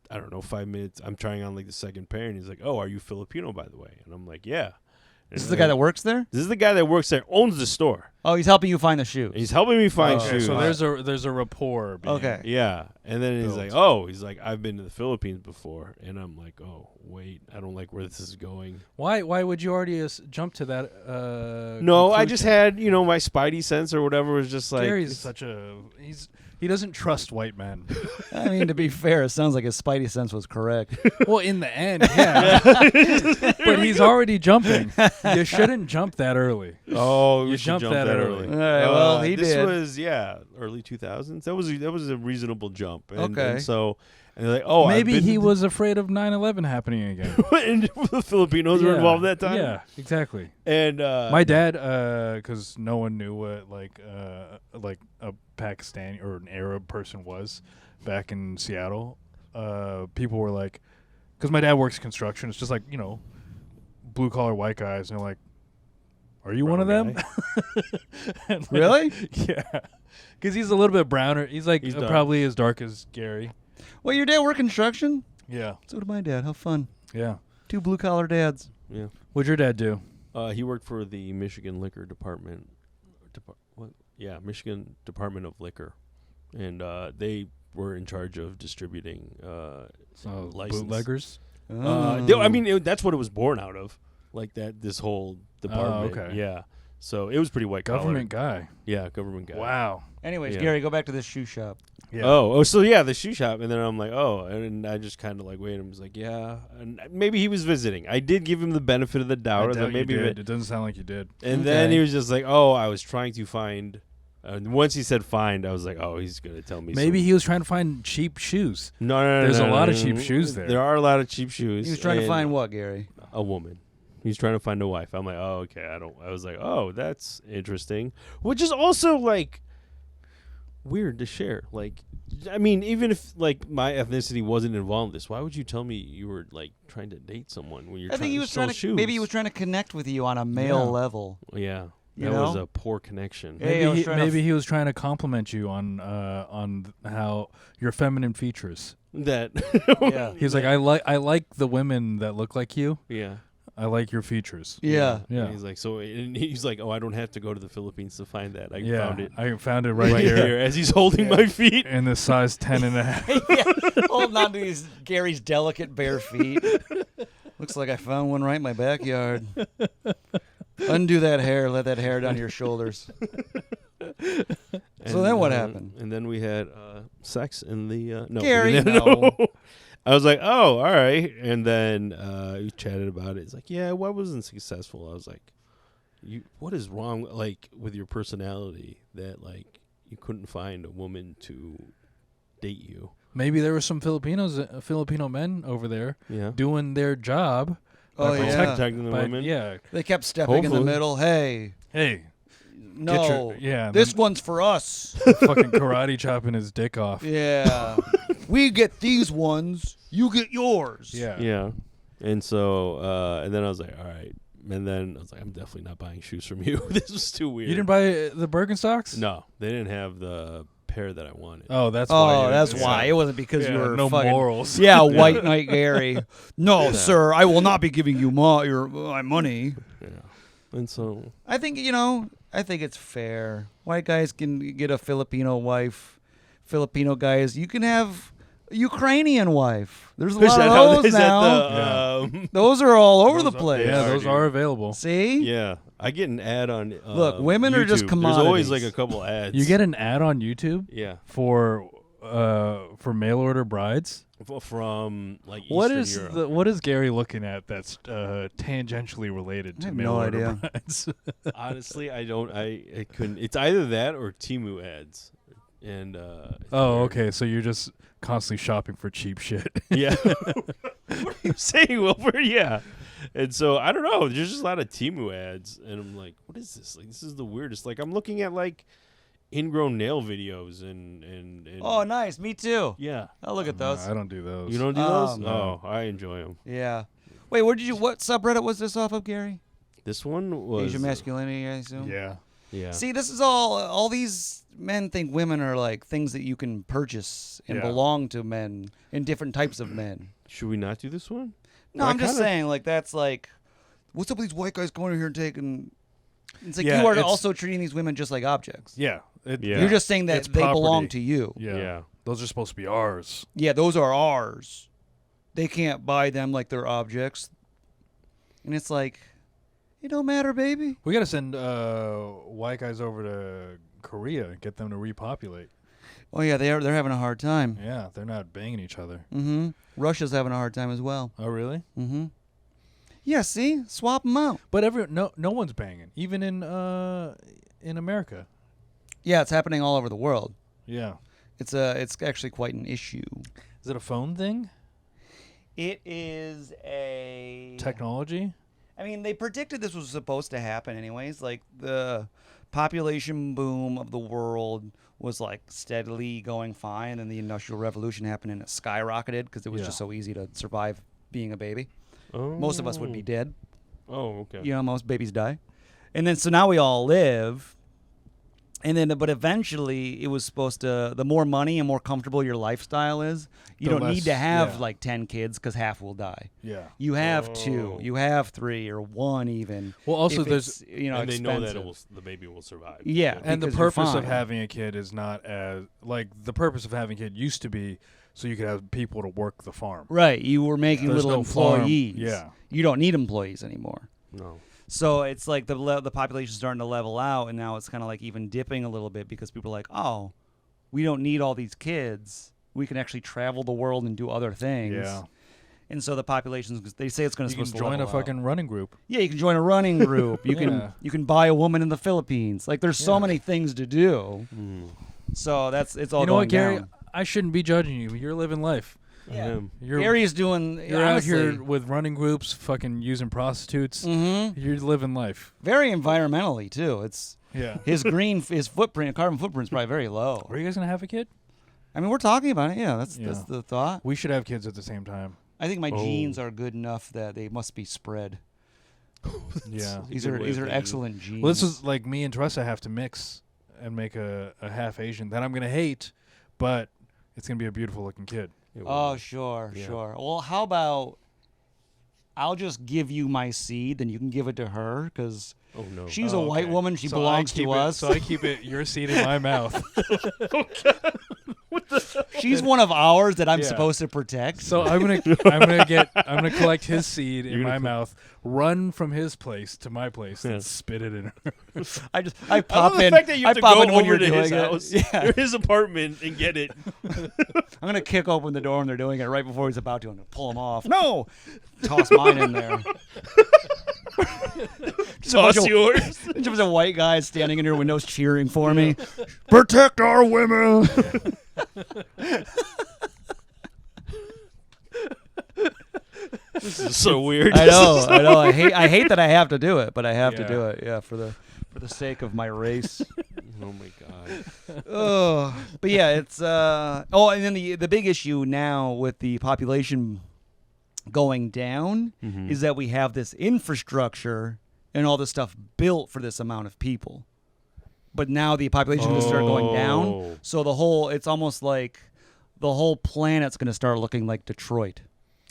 I don't know, 5 minutes, I'm trying on like the second pair, and he's like, "Oh, are you Filipino, by the way?" And I'm like, "Yeah."
This is the guy that works there?
This is the guy that works there, owns the store.
Oh, he's helping you find the shoes.
And he's helping me find
Okay,
shoes.
so there's a rapport. being-
Okay.
Yeah, and then he's
built.
like, I've been to the Philippines before, and I'm like, oh wait, I don't like where this is going.
Why would you already jump to that?
No, I just
conclusion?
had my Spidey sense or whatever was just like
Gary's such a he doesn't trust white men.
I mean, to be fair, it sounds like his spidey sense was correct.
Well, in the end, yeah. But he's already jumping. You shouldn't jump that early.
oh,
You
we should
jumped
jump
that early.
All right, well, he
this
did.
was early 2000s. That was a reasonable jump. And,
Okay.
and so and they're like, oh,
Maybe
I've been
he
to
was afraid of 9/11 happening again.
and the Filipinos were
Yeah.
involved that time.
Yeah, exactly.
and
My dad, because no one knew what like a Pakistani or an Arab person was back in Seattle. people were like, because my dad works construction. It's just like, you know, blue collar white guys, and they're like, "Are you one of them?" And, like,
Really?
Yeah, because he's a little bit browner. He's like
He's dark.
probably as dark as Garri.
Well, your dad work construction?
Yeah,
So did my dad. How fun.
yeah.
2 blue collar dads.
Yeah.
What'd your dad do?
He worked for the Michigan Liquor Department. Michigan Department of Liquor, and they were in charge of distributing license.
Bootleggers.
That's what it was born out of, like that. This whole department.
okay.
Yeah. So it was pretty white collar.
Government guy.
Yeah, government guy.
Wow.
Anyways,
Yeah.
Garri, go back to this shoe shop.
Yeah.
So yeah, the shoe shop, and then I'm like, oh, and I just kind of like waited. I was like, yeah, and maybe he was visiting. I did give him the benefit of the doubt,
I
or
doubt
that
you
maybe,
did. It doesn't sound like you did.
and then
Okay.
he was just like, oh, I was trying to find. And once he said find, I was like, oh, he's gonna tell me.
Maybe he was trying to find cheap shoes.
No.
There's a lot of
no.
cheap shoes there.
There are a lot of cheap shoes.
He was trying to
and
find what, Garri?
a woman. He's trying to find a wife. I'm like, oh, okay. I was like, oh, that's interesting. Which is also like weird to share. Like, I mean, even if like my ethnicity wasn't involved in this, why would you tell me you were like trying to date someone when you're
I
trying
think he
to
was
sell
trying to.
shoes?
Maybe he was trying to connect with you on a male
Yeah.
level.
Yeah,
You
that was
know?
a poor connection.
Yeah. Hey, I was trying to
Maybe he was trying to compliment you on how your feminine features.
That.
Yeah.
He was like, I like the women that look like you.
Yeah.
I like your features.
Yeah.
Yeah.
And he's like, and he's like, oh, I don't have to go to the Philippines to find that. I
Yeah.
found it
I found it right,
right
here.
here as he's holding my feet.
In the size 10 and a half.
Holding on to these Gary's delicate bare feet. Looks like I found one right in my backyard. Undo that hair. Let that hair down your shoulders. So then what happened?
And then we had sex in the no.
Garri,
we didn't-
no.
I was like, oh, all right. And then we chatted about it. It's like, yeah, why wasn't successful? I was like, what is wrong like with your personality that like you couldn't find a woman to date you?
Maybe there were some Filipino men over there
Yeah.
doing their job.
Oh,
by
yeah.
Protecting the
by-
women.
Yeah.
They kept stepping in the
Hopefully.
middle. Hey,
Hey,
no.
yeah, and
This
then-
one's for us.
fucking karate chopping his dick off.
Yeah. We get these ones. You get yours.
Yeah.
Yeah. And so, and then I was like, all right. And then I was like, I'm definitely not buying shoes from you. This was too weird.
You didn't buy the Birkenstocks?
No, they didn't have the pair that I wanted.
Oh, that's why.
Oh,
you
that's
didn't-
why. It wasn't because you
Yeah,
were
no
fucking
morals.
Yeah, white knight Gary. No, sir, I will not be giving you my money.
Yeah. And so,
I think I think it's fair. White guys can get a Filipino wife. Filipino guys, you can have a Ukrainian wife. There's a lot of those now. Those are all over the place.
Yeah, those
dude.
are available.
See?
yeah, I get an ad on.
Look, women are just
YouTube. There's always like
commodities.
a couple ads.
You get an ad on YouTube
yeah
for mail order brides.
from like
What
Eastern
is
Europe.
what is Gary looking at that's tangentially related
I
to
have
mail
no
order
idea.
brides?
Honestly, I don't. I couldn't. It's either that or Temu ads. And it's
Oh,
weird.
okay. So you're just constantly shopping for cheap shit.
Yeah. What are you saying, Wilfred? Yeah. And so I don't know. There's just a lot of Temu ads, and I'm like, what is this? Like, this is the weirdest. Like, I'm looking at like ingrown nail videos and
Oh, nice. Me too.
yeah.
I'll look at those.
I don't do those.
You don't do those?
No.
Oh, I enjoy them.
Yeah. Wait, what subreddit was this off of, Gary?
This one was
Asian masculinity, I assume.
Yeah.
Yeah.
See, this is all these men think women are like things that you can purchase and
Yeah.
belong to men and different types of men.
Should we not do this one?
No,
I
I'm just
kinda-
saying, like, that's like, what's up with these white guys going in here and taking. It's like
Yeah,
you are
it's-
also treating these women just like objects.
Yeah.
Yeah.
You're just saying that
It's
they belong
property.
to you.
Yeah.
Yeah.
Those are supposed to be ours.
Yeah, those are ours. They can't buy them like they're objects. And it's like, it don't matter, baby.
We got to send white guys over to Korea and get them to repopulate.
Oh yeah, they're having a hard time.
Yeah, they're not banging each other.
Mm-hmm. Russia's having a hard time as well.
Oh, really?
Mm-hmm. Yeah, see? Swap them out.
But no one's banging, even in America.
Yeah, it's happening all over the world.
Yeah.
It's actually quite an issue.
Is it a phone thing?
It is a
Technology?
I mean, they predicted this was supposed to happen anyways. Like the population boom of the world was like steadily going fine, and the Industrial Revolution happened and it skyrocketed because it was just so easy to survive being a baby. Most of us would be dead.
Oh, okay.
You know, most babies die. And then so now we all live. And then, but eventually, it was supposed to. The more money and more comfortable your lifestyle is, you
The
don't need
less-
to have
yeah.
like 10 kids because half will die.
Yeah.
You have 2, you have 3, or 1 even.
Well, also
if
there's
it's, you know,
and they know that
expensive.
the baby will survive.
Yeah,
So-
And the
because you're
purpose of
fine.
having a kid is not as like the purpose of having a kid used to be so you could have people to work the farm.
Right, you were making
There's
little
no farm.
employees.
Yeah.
You don't need employees anymore.
No.
So it's like the population's starting to level out, and now it's kind of like even dipping a little bit because people are like, oh, we don't need all these kids. We can actually travel the world and do other things.
Yeah.
And so the population's, they say it's going to
You can join a fucking running group.
Yeah, you can join a running group. You
Yeah.
can buy a woman in the Philippines. Like there's so
Yeah.
many things to do. So it's all
You know what,
going
Gary?
down.
I shouldn't be judging you. You're living life.
Yeah.
You're
Gary's doing.
You're out
honestly,
here with running groups, fucking using prostitutes.
Mhm.
You're living life.
very environmentally too. It's
Yeah.
his carbon footprint's probably very low.
Are you guys gonna have a kid?
I mean, we're talking about it. Yeah, that's
Yeah.
the thought.
We should have kids at the same time.
I think my
Oh.
genes are good enough that they must be spread.
Yeah.
These
good
are
way
these
of
are
thinking.
excellent genes.
Well, this is like me and Teresa have to mix and make a half Asian that I'm gonna hate, but it's gonna be a beautiful looking kid.
It
Oh,
will.
sure,
Yeah.
sure. Well, how about I'll just give you my seed, then you can give it to her because
Oh no.
she's
Oh,
a white
okay.
woman. She
So
belongs
I keep
to
it-
us.
So I keep it your seed in my mouth.
She's one of ours that I'm
Yeah.
supposed to protect.
So I'm gonna collect his seed in
You're
my
gonna
mouth, run from his place to my place,
Yeah.
and spit it in her.
I
I
pop
love the
in.
fact that you
I
have to
pop
go
in when
over
you're
to his
doing it.
house,
Yeah.
or his apartment, and get it.
I'm gonna kick open the door when they're doing it right before he's about to. I'm gonna pull him off. No, toss mine in there. Just a bunch
Toss
of-
yours.
Just a white guy standing in your windows cheering for me. Protect our women.
This is so weird.
I know. I hate that I have to do it, but I have to
Yeah.
do it. Yeah, for the sake of my race.
Oh my god.
Oh, but yeah, it's and then the big issue now with the population going down
Mm-hmm.
is that we have this infrastructure and all this stuff built for this amount of people. But now the population is going to start going down.
Oh.
So it's almost like the whole planet's going to start looking like Detroit.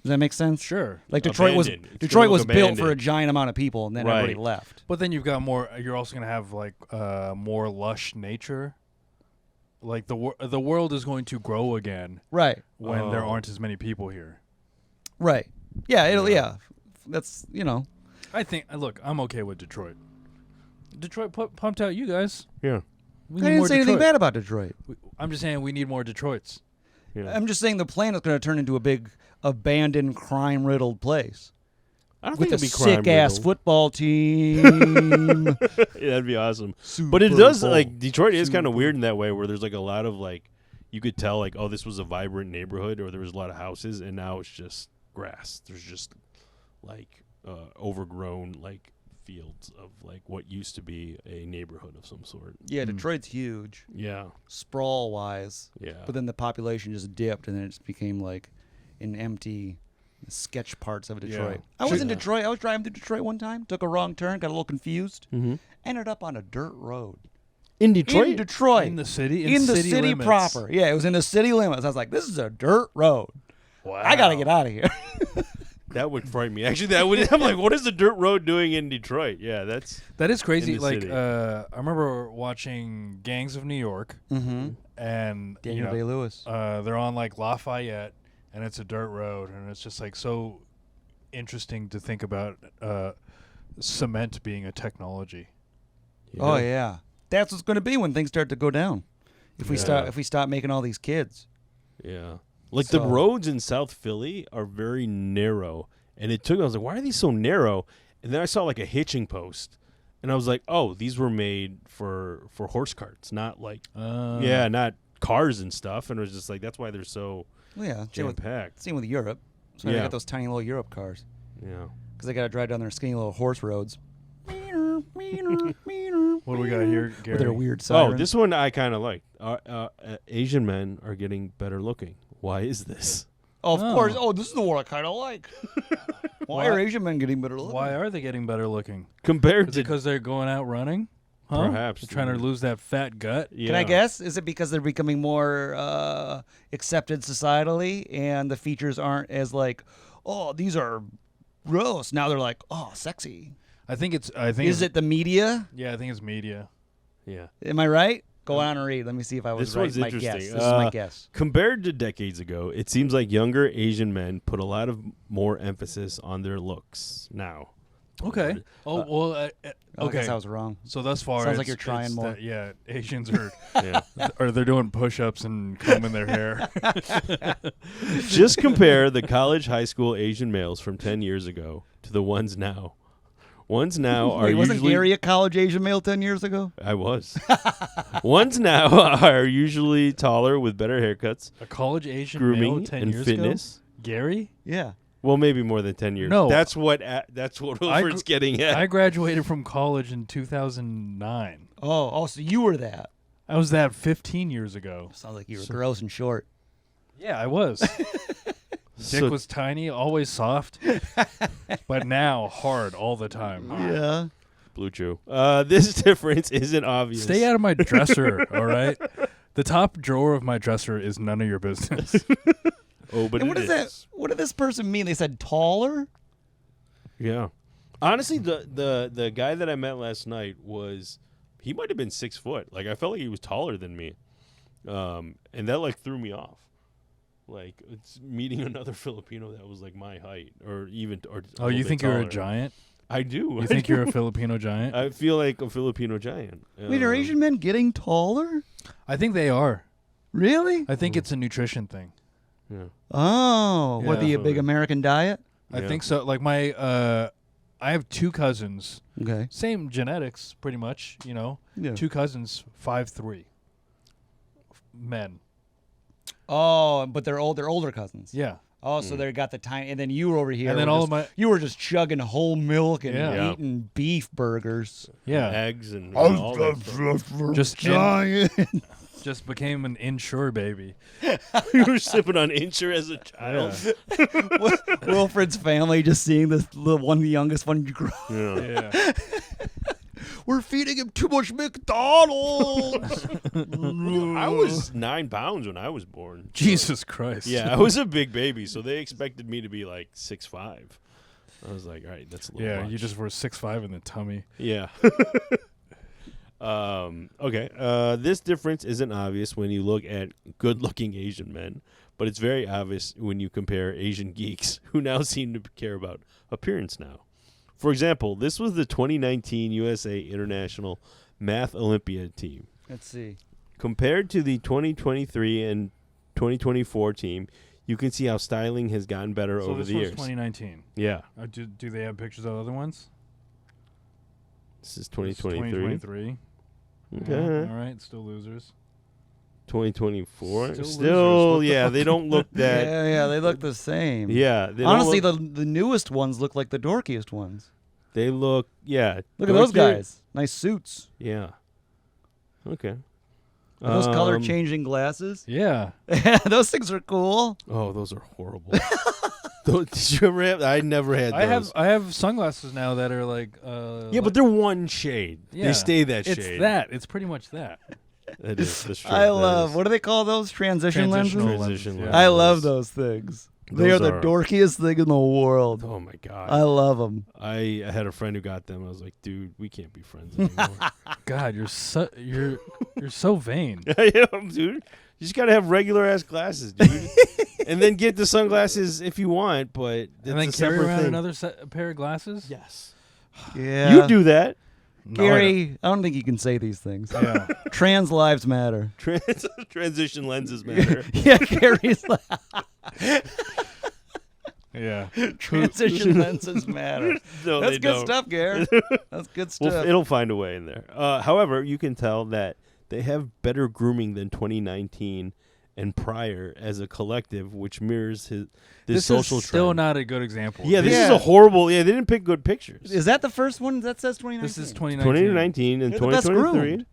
Does that make sense?
Sure.
Like Detroit was
Abandoned. It's
Detroit
gonna
was
look
built for a
abandoned.
giant amount of people, and then
Right.
everybody left.
But then you've got more. You're also gonna have like more lush nature. Like the world is going to grow again
Right.
when there
Oh.
aren't as many people here.
Right. Yeah. Yeah. That's
I think. Look, I'm okay with Detroit. Detroit pumped out you guys.
Yeah.
We
I
need
didn't
more
say anything
Detroit.
bad about Detroit.
I'm just saying we need more Detroits.
Yeah.
I'm just saying the planet's going to turn into a big abandoned, crime-riddled place
I don't
with
think
a
it'd be crime
sick-ass
riddled.
football team.
Yeah, that'd be awesome. But it does like Detroit is kind of weird in that way where there's like a lot of like you could tell like, oh, this was a vibrant neighborhood or there was a lot of houses and now it's just grass. There's just like overgrown like fields of like what used to be a neighborhood of some sort.
Yeah, Detroit's huge,
Yeah.
sprawl-wise.
Yeah.
But then the population just dipped, and then it just became like an empty sketch parts of Detroit. I was in Detroit. I was driving through Detroit one time, took a wrong turn, got a little confused, ended up on a dirt road.
In Detroit?
In Detroit.
In the city?
In the city
limits.
proper. Yeah, it was in the city limits. I was like, this is a dirt road.
Wow.
I got to get out of here.
That would frighten me. Actually, that would. I'm like, what is the dirt road doing in Detroit? Yeah, that's.
That is crazy.
In the
Like
city.
I remember watching Gangs of New York,
Mm-hmm.
and
Daniel Day-Lewis.
they're on like Lafayette, and it's a dirt road, and it's just like so interesting to think about cement being a technology.
Oh, yeah. That's what's going to be when things start to go down. If we
Yeah.
stop making all these kids.
Yeah. Like
So-
the roads in South Philly are very narrow. And it took, I was like, why are these so narrow? And then I saw like a hitching post. And I was like, oh, these were made for horse carts, not like, not cars and stuff. And it was just like, that's why they're so
Well, yeah.
jam-packed.
Same with Europe. So they
Yeah.
got those tiny little Europe cars.
Yeah.
Because they got to drive down their skinny little horse roads.
What are we got here,
With
Gary?
their weird sirens.
Oh, this one I kind of like. Asian men are getting better looking. Why is this?
Oh, of course. Oh, this is the one I kind of like. Why are Asian men getting better looking?
Why are they getting better looking?
Compared
Is it
to
because they're going out running? Huh?
Perhaps.
They're trying to lose that fat gut.
yeah.
Can I guess? Is it because they're becoming more accepted societally, and the features aren't as like, oh, these are gross. Now they're like, oh, sexy.
I think
Is
it's,
it the media?
Yeah, I think it's media.
Yeah.
Am I right? Go on and read. Let me see if I was
This
right.
one's
My
interesting.
guess. This is my guess.
Compared to decades ago, it seems like younger Asian men put a lot of more emphasis on their looks now.
Okay.
I
okay.
guess I was wrong.
So thus far,
Sounds like
it's-
you're trying
it's
more.
that, yeah, Asians are,
Yeah.
or they're doing push-ups and combing their hair.
Just compare the college, high school Asian males from 10 years ago to the ones now. Ones now are
Wait, wasn't
usually
Garri a college Asian male 10 years ago?
I was. Ones now are usually taller with better haircuts,
A college Asian male
grooming,
10
and
years
fitness.
ago? Gary?
Yeah.
Well, maybe more than 10 years.
No.
That's what Wilfred's getting at.
I graduated from college in 2009.
Oh, so you were that.
I was that 15 years ago.
Sounds like you were gross and short.
Yeah, I was. Dick was tiny, always soft, but now hard all the time.
Yeah.
Blue Chew. This difference isn't obvious.
Stay out of my dresser, all right? The top drawer of my dresser is none of your business.
Oh, but
And what
it
does that? What did this person mean? They said taller.
Yeah. Honestly, the guy that I met last night he might have been 6 foot. Like I felt like he was taller than me, and that like threw me off. Like it's meeting another Filipino that was like my height, or even. Or
Oh, you think you're a
taller.
giant?
I do.
You think you're a Filipino giant?
I feel like a Filipino giant.
Wait, are Asian men getting taller?
I think they are.
Really?
I think it's a nutrition thing.
Yeah.
Oh, what
Yeah.
the big American diet?
I
Yeah.
think so. Like I have 2 cousins,
Okay.
same genetics, pretty much. You know,
Yeah.
2 cousins, 5'3", men.
Oh, but they're older cousins.
Yeah,
Oh, so they got the tiny, and then you were over here.
And then
were
all
just-
of my-
you were just chugging whole milk and
Yeah.
eating beef burgers.
yeah.
Eggs and all that stuff.
Just
giant.
just became an inshore baby.
You were sipping on Incher as a child.
Wilfred's family just seeing this little one, the youngest one, grow.
Yeah.
Yeah.
We're feeding him too much McDonald's.
I was 9 pounds when I was born.
Jesus Christ.
Yeah, I was a big baby, so they expected me to be like 6'5". I was like, all right, that's a little
Yeah,
much.
you just were 6'5" in the tummy.
Yeah. Okay. This difference isn't obvious when you look at good-looking Asian men, but it's very obvious when you compare Asian geeks who now seem to care about appearance now. For example, this was the 2019 USA International Math Olympiad team.
Let's see.
Compared to the 2023 and 2024 team, you can see how styling has gotten better
So
over
this
the
was
years.
2019.
Yeah.
Do they have pictures of other ones?
This is
This is
2023.
2023.
Okay.
All right, still losers.
2024.
Still
Still,
losers. What the
yeah, they don't look that.
Yeah, they look the same.
Yeah. They don't
Honestly,
look,
the newest ones look like the dorkiest ones.
they look, yeah.
Look at those
dorkier.
guys. Nice suits.
Yeah. Okay.
Are those color changing glasses?
Yeah.
Those things are cool.
Oh, those are horrible. Did you ever have? I never had those.
I have sunglasses now that are like
Yeah, but they're one shade.
yeah,
They stay that
it's
shade.
that. It's pretty much that.
That is. That's true.
I
That
love.
is.
What do they call those? Transition lenses?
Transitional
Transition
lenses,
lenses.
I love those things. They are
Those
the
are-
dorkiest thing in the world.
Oh my god.
I love them.
I had a friend who got them. I was like, dude, we can't be friends anymore.
God, you're so vain.
I am, dude. You just gotta have regular ass glasses, dude. And then get the sunglasses if you want, but that's
And then
a
carry
separate
around
thing.
another pair of glasses.
Yes.
Yeah.
You do that.
No, I
Gary, I don't think you can say these things.
don't. Yeah.
Trans lives matter.
Transition lenses matter.
Yeah, Gary's like,
Yeah.
transition lenses matter.
No,
That's
they
good
don't.
stuff, Gary. That's good
Well,
stuff.
it'll find a way in there. However, you can tell that they have better grooming than 2019 and prior as a collective, which mirrors this
This
social
is still
trend.
not a good example.
Yeah, this
Yeah.
is a horrible. Yeah, they didn't pick good pictures.
Is that the first one? That says 2019.
This is 2019.
2019 and
They're the best
2023.
groomed.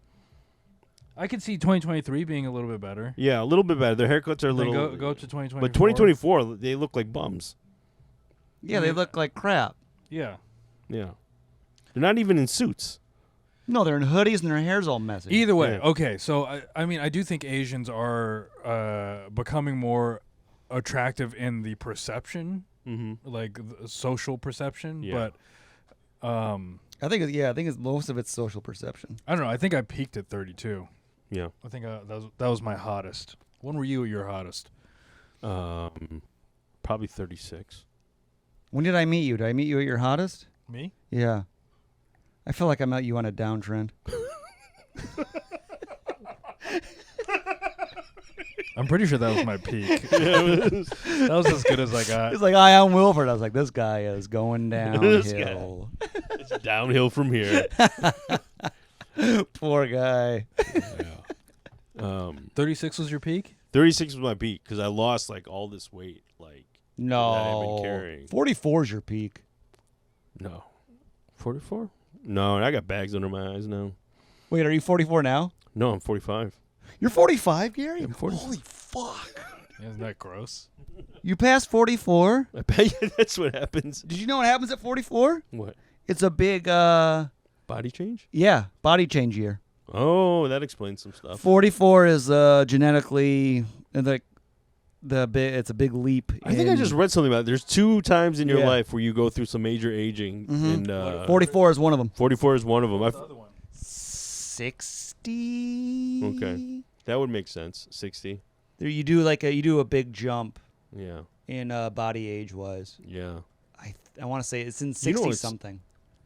I could see 2023 being a little bit better.
Yeah, a little bit better. Their haircuts are a
Then
little.
go to 2024.
but 2024, they look like bums.
Yeah, they look like crap.
Yeah.
Yeah, they're not even in suits.
No, they're in hoodies and their hair's all messy.
Either way,
Yeah.
okay. So I mean, I do think Asians are becoming more attractive in the perception,
Mm-hmm.
like the social perception.
Yeah.
But
I think it's most of it's social perception.
I don't know. I think I peaked at 32.
Yeah.
I think that was my hottest. When were you at your hottest?
Probably 36.
When did I meet you? Did I meet you at your hottest?
Me?
Yeah. I feel like I met you on a downtrend.
I'm pretty sure that was my peak. That was as good as I got.
He's like, "Hi, I'm Wilfred." I was like, "This guy is going
This guy.
downhill."
It's downhill from here.
Poor guy.
36 was your peak?
36 was my peak because I lost like all this weight. Like
No.
That I've been carrying.
44 is your peak.
no, 44. No, I got bags under my eyes now.
Wait, are you 44 now?
No, I'm 45.
You're 45, Gary?
I'm 40.
Holy fuck.
Isn't that gross?
You passed 44?
I bet you that's what happens.
Did you know what happens at 44?
What?
It's a big,
Body change?
body change year.
Oh, that explains some stuff.
44 is genetically, it's a big leap.
I think I just read something about it. There's 2 times in your
Yeah.
life where you go through some major aging.
Mhm.
And
44 is one of them.
44 is one of them.
What's the other one?
60.
Okay. That would make sense. 60.
There you do a big jump
Yeah.
in body age wise.
Yeah.
I want to say it's in 60
You know, it's
something.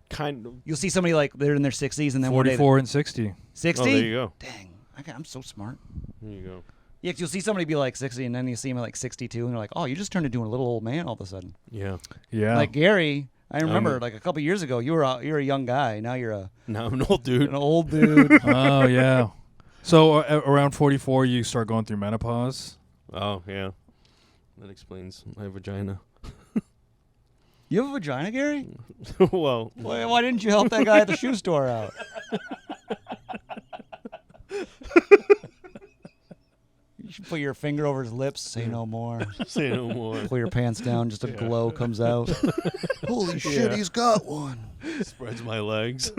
Kind of.
You'll see somebody like they're in their 60s and then one day
44 and 60.
60.
Oh, there you go.
Dang, I'm so smart.
There you go.
Yeah, 'cause you'll see somebody be like 60 and then you see him at like 62 and you're like, oh, you just turned into a little old man all of a sudden.
Yeah.
Yeah.
Like Garry, I remember like a couple years ago you're a young guy. Now you're
Now I'm an old dude.
an old dude.
Oh, yeah. So around 44, you start going through menopause.
Oh, yeah. That explains my vagina.
You have a vagina, Garry?
Well,
Why didn't you help that guy at the shoe store out? You should put your finger over his lips. Say no more.
say no more.
Pull your pants down. Just a glow comes out. Holy shit, he's got one.
Spreads my legs.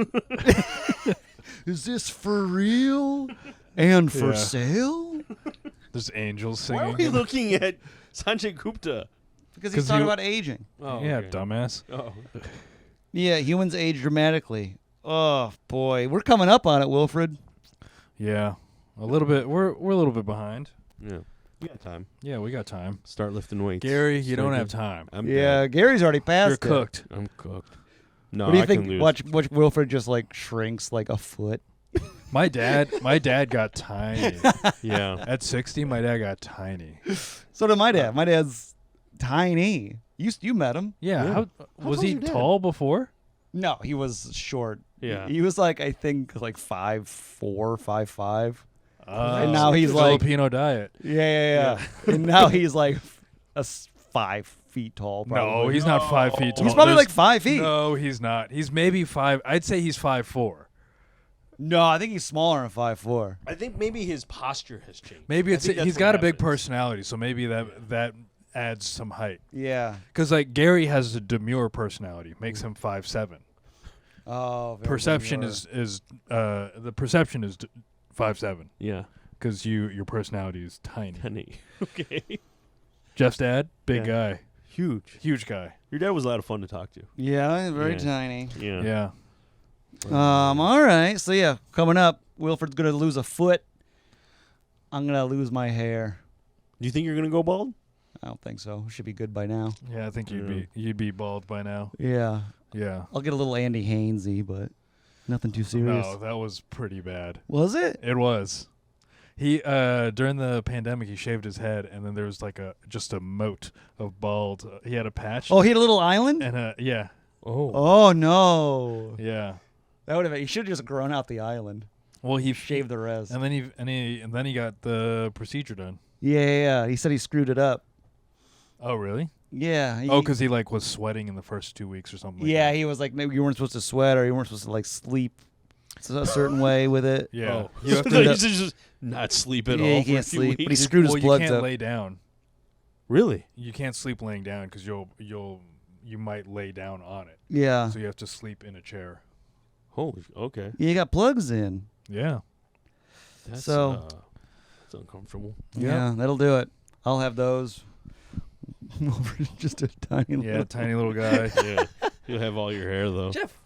Is this for real? And for
Yeah.
sale?
There's angels
Why are
singing.
we looking at Sanjay Gupta?
Because
'Cause
he's talking
you-
about aging.
Oh,
Yeah,
okay.
dumbass.
Oh.
Yeah, humans age dramatically. Oh boy, we're coming up on it, Wilfred.
Yeah. A little bit. We're a little bit behind.
Yeah. We got time.
Yeah, we got time.
Start lifting weights.
Gary, you don't
Start
have
getting-
time.
I'm
Yeah,
dead.
Gary's already passed.
You're
it.
cooked.
I'm cooked. No,
What do you
I can
think?
lose.
Watch Wilfred just like shrinks like a foot.
My dad got tiny.
Yeah.
At 60, my dad got tiny.
So did my dad. My dad's tiny. You met him?
Yeah.
Yeah.
How, was
tall's
he
your dad?
tall before?
No, he was short.
Yeah.
He was like I think like 5'4", 5'5".
And
now he's like-
Filipino diet.
Yeah. And now he's like 5 feet tall.
No,
Probably.
he's not 5 feet tall.
He's probably
There's-
like 5 feet.
No, he's not. He's maybe 5. I'd say he's 5'4".
No, I think he's smaller than 5'4".
I think maybe his posture has changed.
Maybe
I
it's
think that's
he's
what
got a big
happens.
personality, so maybe that adds some height.
Yeah.
Because like Gary has a demure personality, makes him 5'7".
Oh. very
Perception
demure.
is the perception is 5'7",
Yeah.
because your personality is tiny.
Penny. Okay.
Jeff's dad, big
Yeah.
guy,
Huge.
guy.
Your dad was a lot of fun to talk to.
Yeah, very
Yeah.
tiny.
Yeah.
Yeah.
All right. So yeah, coming up, Wilfred's gonna lose a foot. I'm gonna lose my hair.
Do you think you're gonna go bald?
I don't think so. Should be good by now.
Yeah, I think
Yeah.
you'd be bald by now.
Yeah.
Yeah.
I'll get a little Andy Hainesy, but nothing too serious.
No, that was pretty bad.
Was it?
It was. He during the pandemic he shaved his head and then there was like just a moat of bald. He had a patch.
Oh, he had a little island?
And yeah.
Oh.
Oh no.
Yeah.
That would have he should have just grown out the island.
Well, he
Shaved the rest.
and then he got the procedure done.
Yeah. He said he screwed it up.
Oh, really?
Yeah.
Because he like was sweating in the first 2 weeks or something.
yeah,
Like that.
he was like, maybe you weren't supposed to sweat or you weren't supposed to like sleep a certain way with it.
Yeah.
Oh,
You have
so
to.
you just not sleep at
Yeah,
all.
you
for a
can't
few
sleep. But he
weeks?
screwed his
you
plugs
can't
up.
lay down.
Really?
You can't sleep laying down because you might lay down on it.
Yeah.
So you have to sleep in a chair.
Holy. Okay.
You got plugs in.
Yeah.
That's,
So-
it's uncomfortable.
Yeah, that'll do it. I'll have those. Just a tiny
Yeah,
little.
tiny little guy.
Yeah. You'll have all your hair though.
Jeff.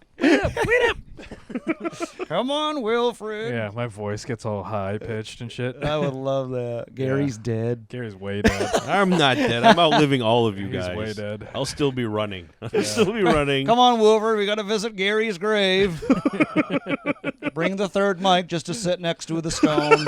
Come on, Wilfred.
Yeah, my voice gets all high pitched and shit.
I would love that. Gary's dead.
Gary's way dead.
I'm not dead. I'm outliving all of you
He's
guys.
way dead.
I'll still be running. I'll still be running.
Come on, Wilfred. We got to visit Gary's grave. Bring the third mic just to sit next to the stone.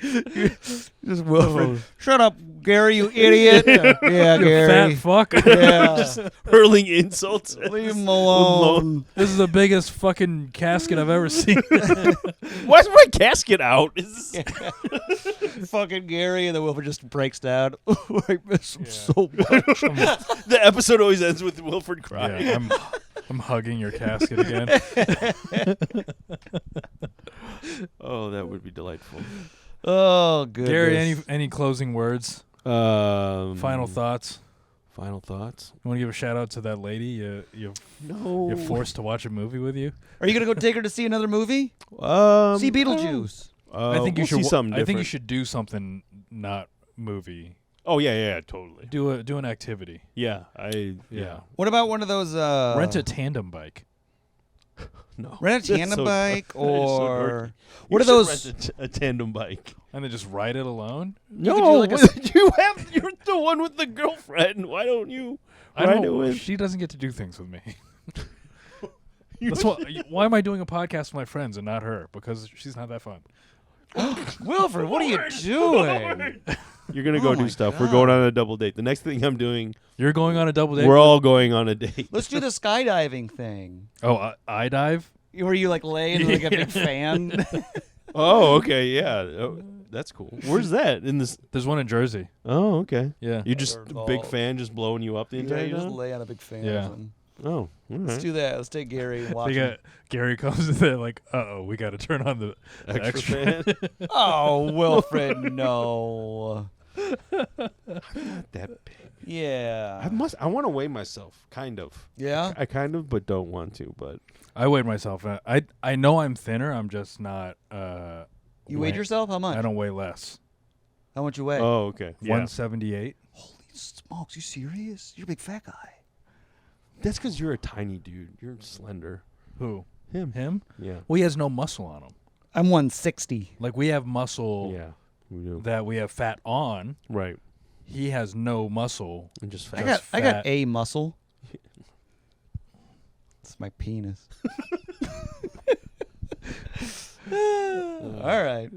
Just Wilfred. Shut up, Gary, you idiot. Yeah,
You
Gary.
fat fuck.
Yeah.
Hurling insults.
Leave him alone.
This is the biggest fucking casket I've ever seen.
Why is my casket out? Is this...
Fucking Gary, and then Wilfred just breaks down. I miss him so much.
The episode always ends with Wilfred crying.
Yeah, I'm hugging your casket again.
Oh, that would be delightful.
Oh, goodness.
Gary, any closing words? Final thoughts?
Final thoughts?
You want to give a shout out to that lady
No.
you're forced to watch a movie with you?
Are you going to go take her to see another movie? See Beetlejuice.
I think you
we'll
should.
see something
I think you
different.
should do something not movie.
Oh yeah, totally.
Do an activity.
Yeah,
Yeah.
What about one of those...
Rent a tandem bike.
No.
Rent a
That's
tandem
so-
bike
that is so
or...
dorky.
What
You
are those...
should rent a tandem bike.
And then just ride it alone?
No,
like a
you're the one with the girlfriend. Why don't you
I
ride
don't.
it with?
She doesn't get to do things with me. That's why am I doing a podcast with my friends and not her? Because she's not that fun.
Wilfred, what are you doing?
You're gonna go
Oh
do
my
stuff.
God.
We're going on a double date. The next thing I'm doing,
You're going on a double date?
we're all going on a date.
Let's do the skydiving thing.
Oh, I dive?
Where you like lay in like a big fan.
Oh, okay, yeah, that's cool. Where's that in this?
There's one in Jersey.
Oh, okay.
Yeah.
You just
They're
big
involved.
fan, just blowing you up the
Yeah,
entire
you just
time.
lay on a big fan.
Yeah.
And
Oh, all
let's
right.
do that. Let's take Gary and watch
They
him.
got Gary comes in there like, uh-oh, we got to turn on the
Extra
extra.
fan.
Oh, Wilfred, no.
Not that big.
Yeah.
I want to weigh myself, kind of.
Yeah?
I kind of, but don't want to. But
I weighed myself. I know I'm thinner. I'm just not.
You weighed yourself? How much?
I don't weigh less.
How much you weigh?
oh, okay. Yeah.
178.
Holy smokes, you serious? You're a big fat guy.
That's because you're a tiny dude. You're slender.
Who?
Him.
Him?
Yeah.
Well, he has no muscle on him.
I'm 160.
Like we have muscle
Yeah. We do.
that we have fat on.
Right.
He has no muscle.
And just
I
fat.
got
fat.
a muscle. It's my penis. All right.